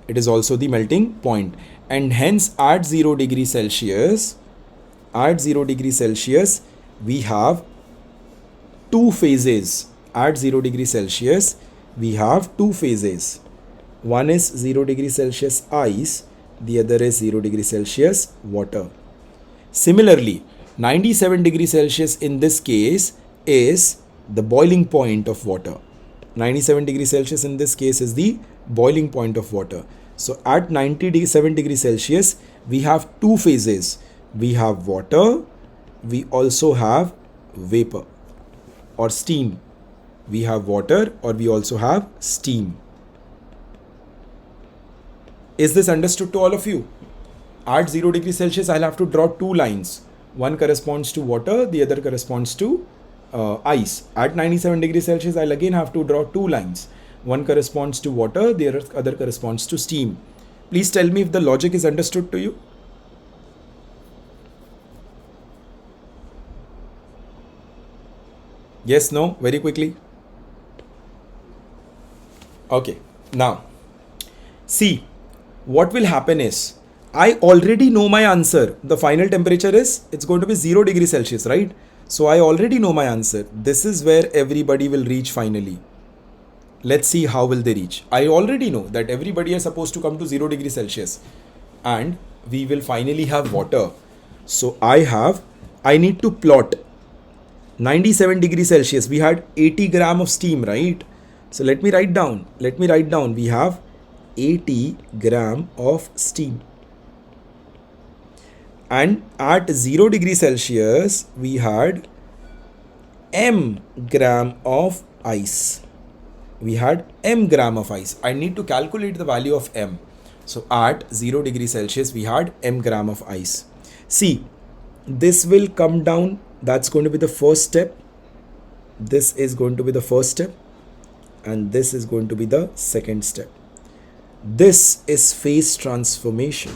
It is also the melting point. And hence at 0 degrees Celsius, we have two phases. At 0 degrees Celsius, we have two phases. One is 0 degrees Celsius ice, the other is 0 degrees Celsius water. Similarly, 97 degrees Celsius in this case is the boiling point of water. 97 degrees Celsius in this case is the boiling point of water. So at 97 degrees Celsius, we have two phases. We have water, we also have vapor or steam. We have water or we also have steam. Is this understood to all of you? At 0 degrees Celsius, I'll have to draw two lines. One corresponds to water, the other corresponds to ice. At 97 degrees Celsius, I'll again have to draw two lines. One corresponds to water, the other corresponds to steam. Please tell me if the logic is understood to you. Yes, no, very quickly. Okay, now see, what will happen is, I already know my answer. The final temperature is, it's going to be 0 degrees Celsius, right? So I already know my answer. This is where everybody will reach finally. Let's see how will they reach. I already know that everybody is supposed to come to 0 degrees Celsius and we will finally have water. So I need to plot 97 degrees Celsius. We had 80 gram of steam, right? So let me write down. We have 80 gram of steam. And at 0 degrees Celsius, we had m gram of ice. I need to calculate the value of m. So at 0 degrees Celsius, we had m gram of ice. See, this will come down. That's going to be the first step. This is going to be the first step. And this is going to be the second step. This is phase transformation.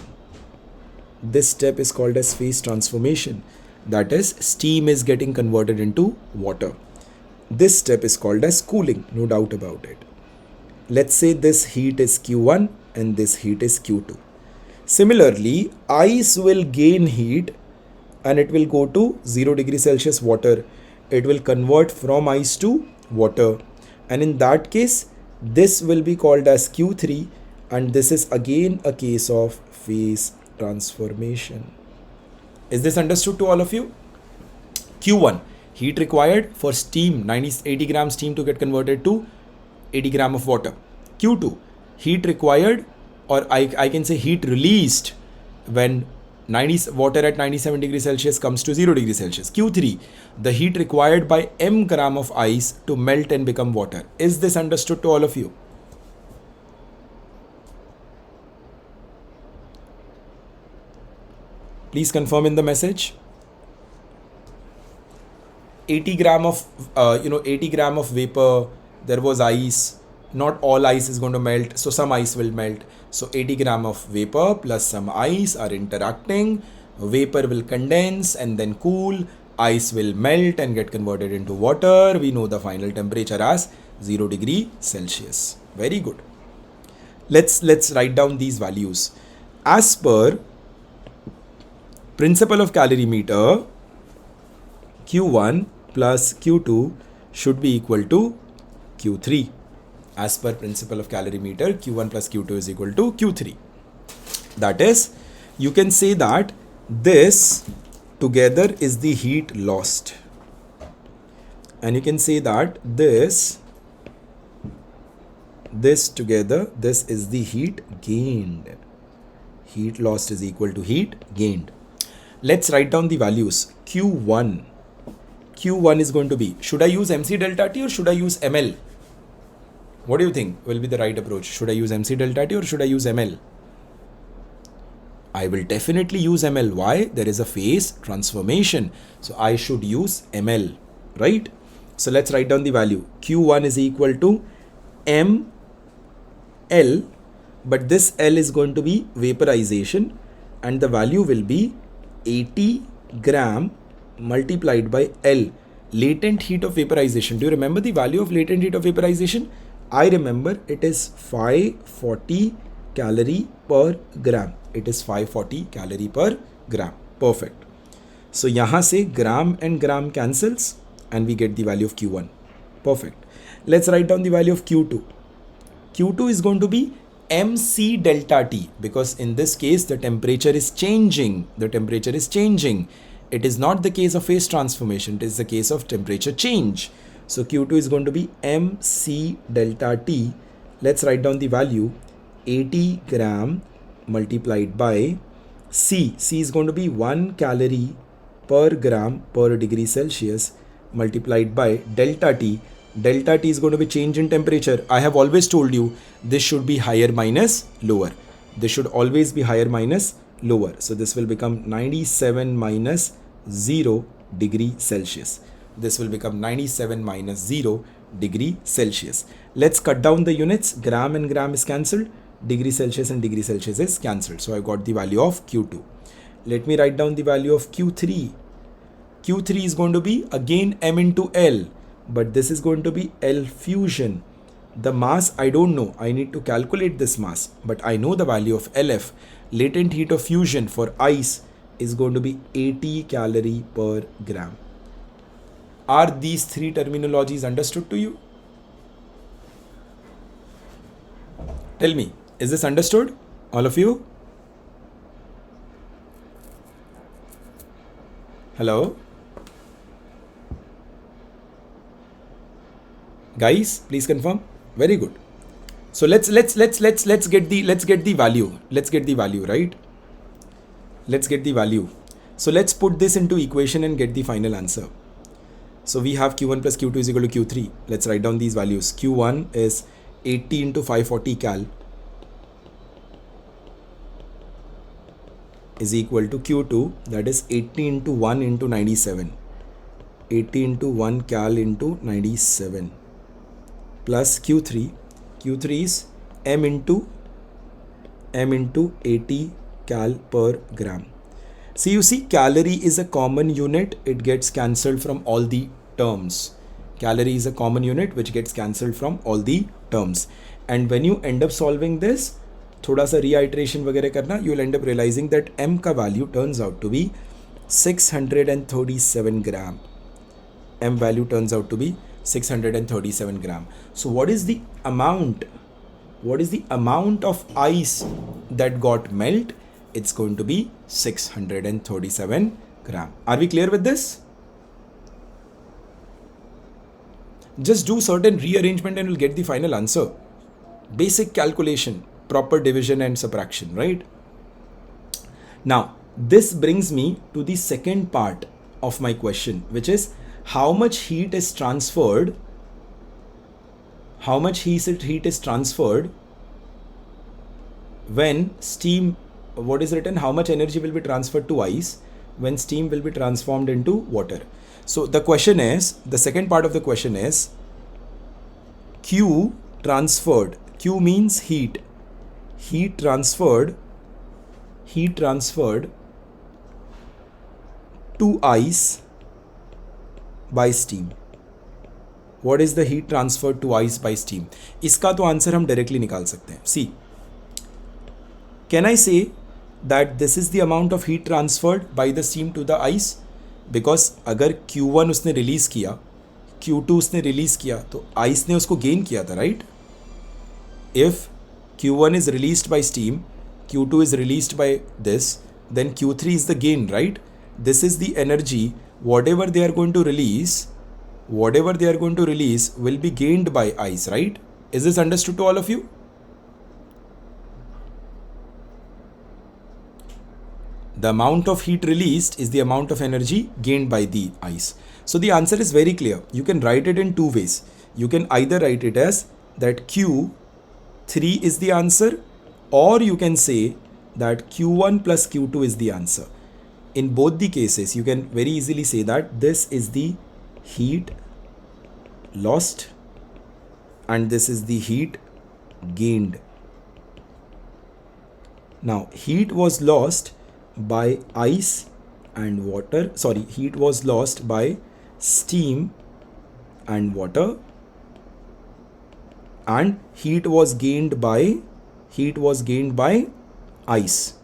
This step is called as phase transformation. That is, steam is getting converted into water. This step is called as cooling, no doubt about it. Let's say this heat is Q1 and this heat is Q2. Similarly, ice will gain heat and it will go to 0 degree Celsius water. It will convert from ice to water, and in that case this will be called as Q3, and this is again a case of phase transformation. Is this understood to all of you? Q1, heat required for steam, 80 gram steam to get converted to 80 gram of water. Q2, heat required, or I can say heat released when water at 97 degrees Celsius comes to 0 degrees Celsius. Q3, the heat required by m gram of ice to melt and become water. Is this understood to all of you? Please confirm in the message. 80 gram of 80 gram of vapor, there was ice. Not all ice is going to melt, so some ice will melt. So 80 gram of vapor plus some ice are interacting. Vapor will condense and then cool. Ice will melt and get converted into water. We know the final temperature as 0 degree Celsius. Very good. Let's write down these values. As per principle of calorimeter, Q1 plus Q2 should be equal to Q3. As per principle of calorimeter, Q1 plus Q2 is equal to Q3. That is, you can say that this together is the heat lost. And you can say that this together, this is the heat gained. Heat lost is equal to heat gained. Let's write down the values. Q1 is going to be, should I use MC delta T or should I use ML? What do you think will be the right approach? Should I use MC delta T or should I use ML? I will definitely use ML. Why? There is a phase transformation. So I should use ML, right? So let's write down the value. Q1 is equal to ML, but this L is going to be vaporization, and the value will be 80 gram multiplied by L, latent heat of vaporization. Do you remember the value of latent heat of vaporization? I remember it is 540 calorie per gram. It is 540 calorie per gram. Perfect. So yahan se gram and gram cancels and we get the value of Q1. Perfect. Let's write down the value of Q2. Q2 is going to be MC delta T, because in this case the temperature is changing. It is not the case of phase transformation. It is the case of temperature change. So Q2 is going to be MC delta T. Let's write down the value. 80 gram multiplied by C. C is going to be 1 calorie per gram per degree Celsius multiplied by delta T. Delta T is going to be change in temperature. I have always told you this should be higher minus lower. This should always be higher minus lower. So this will become 97 minus 0 degree Celsius. This will become 97 minus 0 degree Celsius. Let's cut down the units. Gram and gram is cancelled. Degree Celsius and degree Celsius is cancelled. So I got the value of Q2. Let me write down the value of Q3. Q3 is going to be again M into L, but this is going to be L fusion. The mass I don't know. I need to calculate this mass, but I know the value of LF. Latent heat of fusion for ice is going to be 80 calorie per gram. Are these three terminologies understood to you? Tell me, is this understood? All of you? Hello? Guys, please confirm. Very good. So let's get the value. Let's get the value, right? Let's get the value. So let's put this into equation and get the final answer. So we have Q1 plus Q2 is equal to Q3. Let's write down these values. Q1 is 80 into 540 cal is equal to Q2, that is 80 into 1 into 97. 80 into 1 cal into 97 plus Q3. Q3 is M into 80 cal per gram. See, you see, calorie is a common unit. It gets cancelled from all the terms. Calorie is a common unit which gets cancelled from all the terms. And when you end up solving this, थोड़ा सा reiteration वगैरह करना, you will end up realizing that M का value turns out to be 637 gram. M value turns out to be 637 gram. So what is the amount? What is the amount of ice that got melt? It's going to be 637 gram. Are we clear with this? Just do certain rearrangement and you'll get the final answer. Basic calculation, proper division and subtraction, right? Now, this brings me to the second part of my question, which is how much heat is transferred when steam, what is written, how much energy will be transferred to ice when steam will be transformed into water. So the question is, the second part of the question is Q transferred. Q means heat transferred to ice by steam. What is the heat transferred to ice by steam? इसका तो answer हम directly निकाल सकते हैं. See, can I say that this is the amount of heat transferred by the steam to the ice? Because अगर Q1 उसने release किया, Q2 उसने रिलीज किया, तो ice ने उसको गेन किया था, right? If Q1 is released by steam, Q2 is released by this, then Q3 is the gain, right? This is the energy. Whatever they are going to release will be gained by ice, right? Is this understood to all of you? The amount of heat released is the amount of energy gained by the ice. So the answer is very clear. You can write it in two ways. You can either write it as that Q3 is the answer, or you can say that Q1 plus Q2 is the answer. In both the cases, you can very easily say that this is the heat lost and this is the heat gained. Now, heat was lost by ice and water. Sorry, heat was lost by steam and water, and heat was gained by ice.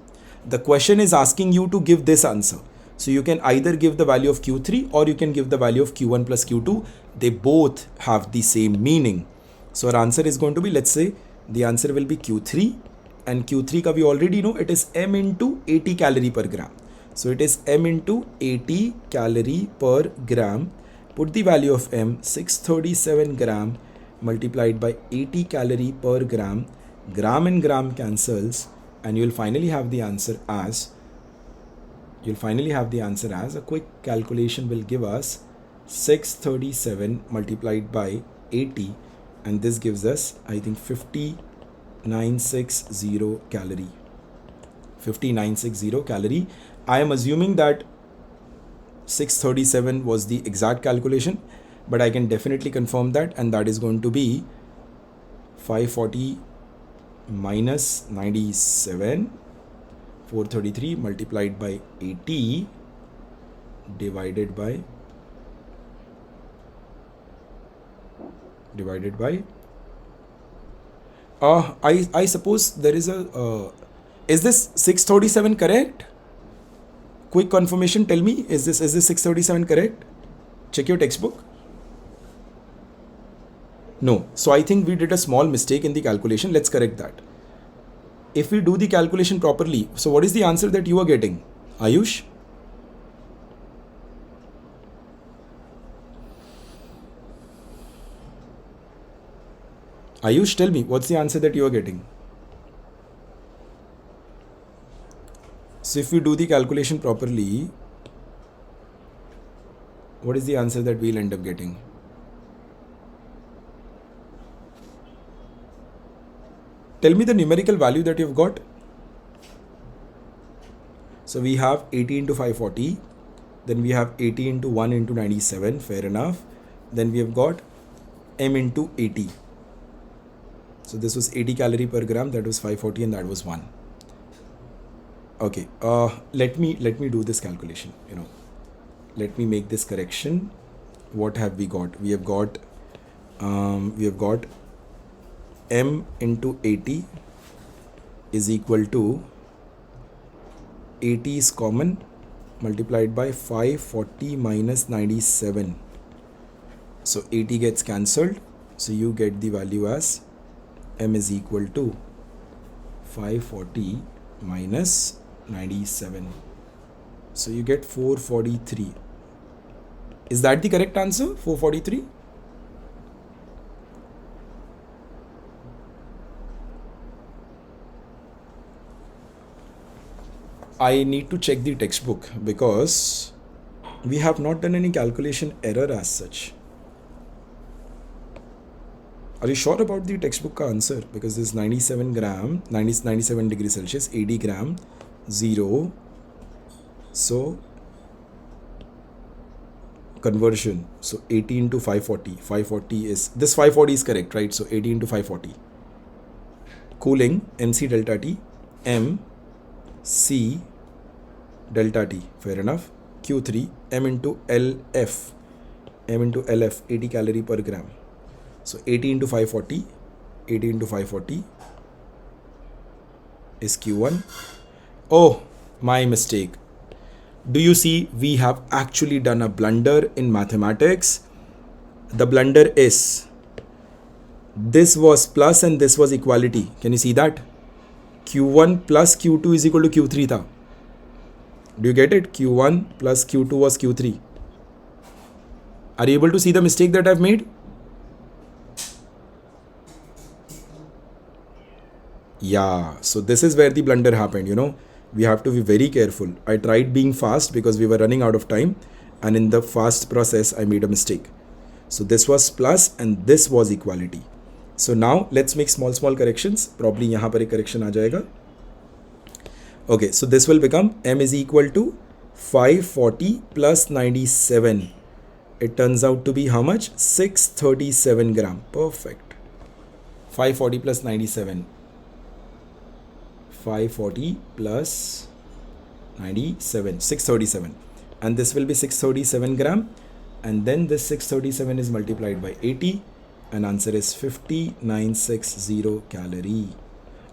The question is asking you to give this answer. So you can either give the value of Q3 or you can give the value of Q1 plus Q2. They both have the same meaning. So our answer is going to be, let's say the answer will be Q3, and Q3 ka we already know it is M into 80 calorie per gram. So it is M into 80 calorie per gram. Put the value of M, 637 gram multiplied by 80 calorie per gram. Gram and gram cancels, and you'll finally have the answer as a quick calculation will give us 637 multiplied by 80, and this gives us, I think, 5960 calorie. 5960 calorie. I am assuming that 637 was the exact calculation, but I can definitely confirm that, and that is going to be 540 minus 97, 433 multiplied by 80 divided by I suppose there is a is this 637 correct? Quick confirmation, tell me, is this 637 correct? Check your textbook. No. So I think we did a small mistake in the calculation. Let's correct that. If we do the calculation properly, so what is the answer that you are getting? Ayush? Ayush, tell me, what's the answer that you are getting? So if we do the calculation properly, what is the answer that we'll end up getting? Tell me the numerical value that you've got. So we have 80 into 540, then we have 80 into 1 into 97, fair enough. Then we have got M into 80. So this was 80 calorie per gram, that was 540, and that was 1. Okay, let me do this calculation, let me make this correction. What have we got? We have got M into 80 is equal to 80 is common, multiplied by 540 minus 97. So 80 gets cancelled. So you get the value as m is equal to 540 minus 97. So you get 443. Is that the correct answer? 443? I need to check the textbook because we have not done any calculation error as such. Are you sure about the textbook ka answer? Because this 97 gram, 97 degrees Celsius, 80 gram, 0. So conversion. So 80 into 540. 540 is, this 540 is correct, right? So 80 into 540. Cooling, MC delta T, M, C delta T, fair enough. Q3, M into LF, 80 calorie per gram. So 80 into 540, 80 into 540 is Q1. Oh, my mistake. Do you see we have actually done a blunder in mathematics? The blunder is, this was plus and this was equality. Can you see that? Q1 plus Q2 is equal to Q3 tha. Do you get it? Q1 plus Q2 was Q3. Are you able to see the mistake that I've made? Yeah, so this is where the blunder happened, you know. We have to be very careful. I tried being fast because we were running out of time, and in the fast process I made a mistake. So this was plus and this was equality. So now let's make small corrections. Probably यहाँ पर एक correction आ जाएगा. Okay, so this will become m is equal to 540 plus 97. It turns out to be how much? 637 gram. Perfect. 540 plus 97. 540 plus 97, 637. And this will be 637 gram. And then this 637 is multiplied by 80. And answer is 5960 calorie.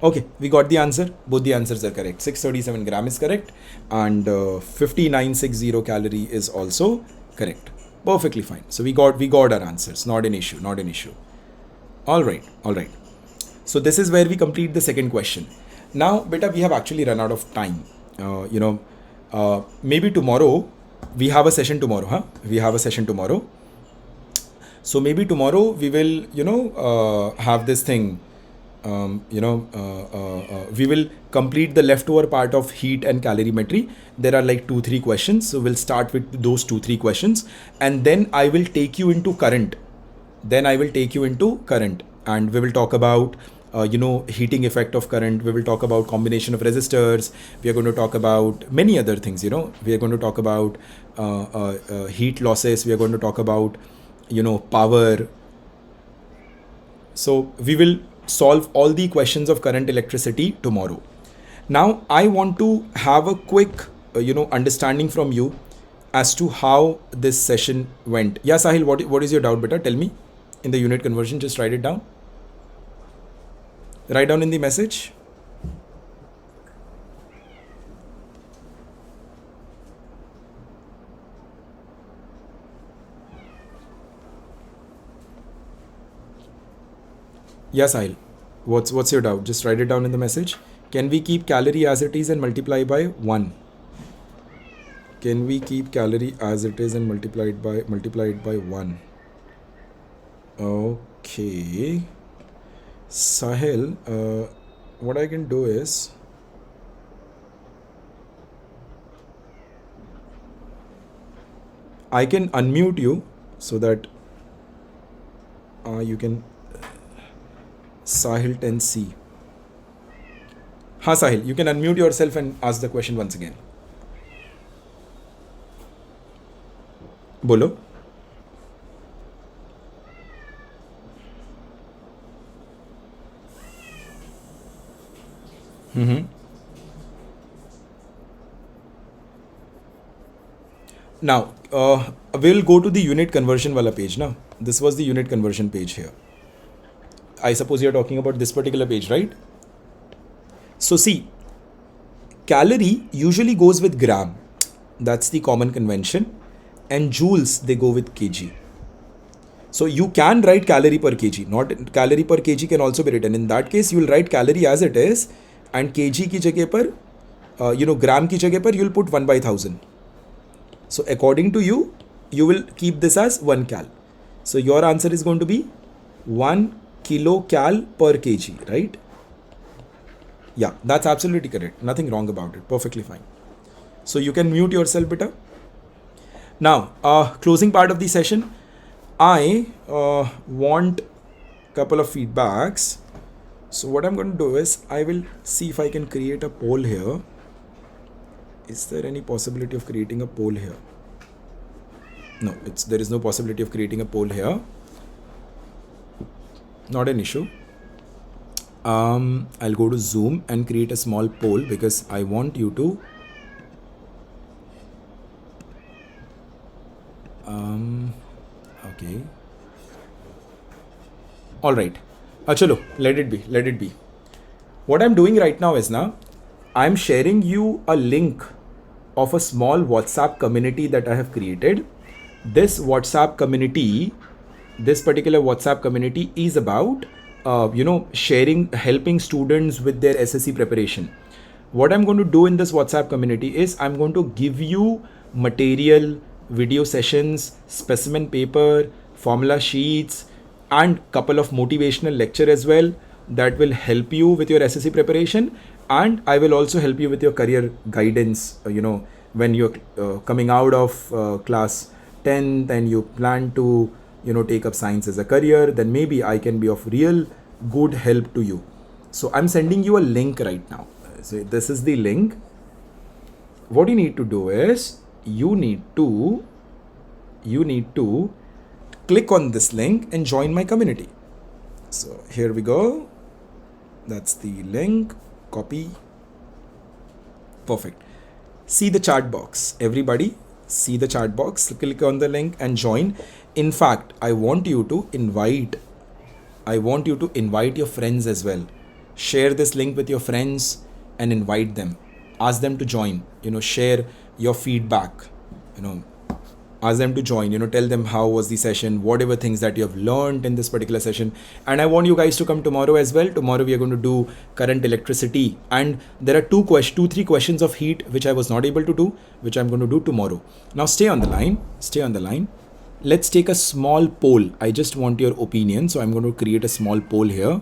Okay, we got the answer. Both the answers are correct. 637 gram is correct. And 5960 calorie is also correct. Perfectly fine. So we got our answers. Not an issue. All right. So this is where we complete the second question. Now, beta, we have actually run out of time. Maybe tomorrow, we have a session tomorrow, We have a session tomorrow. So maybe tomorrow we will, have this thing, we will complete the leftover part of heat and calorimetry. There are like 2-3 questions. So we'll start with those 2-3 questions. And then I will take you into current. And we will talk about heating effect of current. We will talk about combination of resistors. We are going to talk about many other things. We are going to talk about heat losses. We are going to talk about power. So we will solve all the questions of current, electricity tomorrow. Now I want to have a quick understanding from you as to how this session went. Yeah, Sahil, what is your doubt, beta? Tell me. In the unit conversion, just write it down. Write down in the message. Yes, Sahil. What's your doubt? Just write it down in the message. Can we keep calorie as it is and multiply by 1? Can we keep calorie as it is and multiply it by 1? Okay. Sahil, what I can do is, I can unmute you so that you can. Sahil 10C. Sahil, you can unmute yourself and ask the question once again. Bolo. Now, we'll go to the unit conversion wala page now. This was the unit conversion page here. I suppose you're talking about this particular page, right? So see, calorie usually goes with gram. That's the common convention. And joules, they go with kg. So you can write calorie per kg, not calorie per kg can also be written. In that case, you will write calorie as it is, and kg ki jagah par, gram ki jagah par, you'll put 1 by 1000. So according to you, you will keep this as 1 cal. So your answer is going to be 1 kilocal per kg, right? Yeah, that's absolutely correct. Nothing wrong about it. Perfectly fine. So you can mute yourself, beta. Now, closing part of the session, I want couple of feedbacks. So what I'm going to do is I will see if I can create a poll here. Is there any possibility of creating a poll here? No, there is no possibility of creating a poll here. Not an issue. I'll go to Zoom and create a small poll because I want you to okay. All right. Chalo, let it be. What I'm doing right now is now I'm sharing you a link of a small WhatsApp community that I have created. This particular WhatsApp community is about sharing, helping students with their SSC preparation. What I'm going to do in this WhatsApp community is I'm going to give you material, video sessions, specimen paper, formula sheets, and couple of motivational lecture as well that will help you with your SSC preparation. And I will also help you with your career guidance, when you're coming out of class 10th and you plan to, take up science as a career, then maybe I can be of real good help to you. So I'm sending you a link right now. So this is the link. What you need to do is you need to click on this link and join my community. So here we go. That's the link. Copy. Perfect. See the chat box. Everybody, see the chat box. Click on the link and join. In fact, I want you to invite your friends as well. Share this link with your friends and invite them. Ask them to join. Share your feedback. Ask them to join, tell them how was the session, whatever things that you have learned in this particular session. And I want you guys to come tomorrow as well. Tomorrow we are going to do current electricity, and there are three questions of heat which I was not able to do, which I'm going to do tomorrow. Now stay on the line. Let's take a small poll. I just want your opinion. So I'm going to create a small poll here.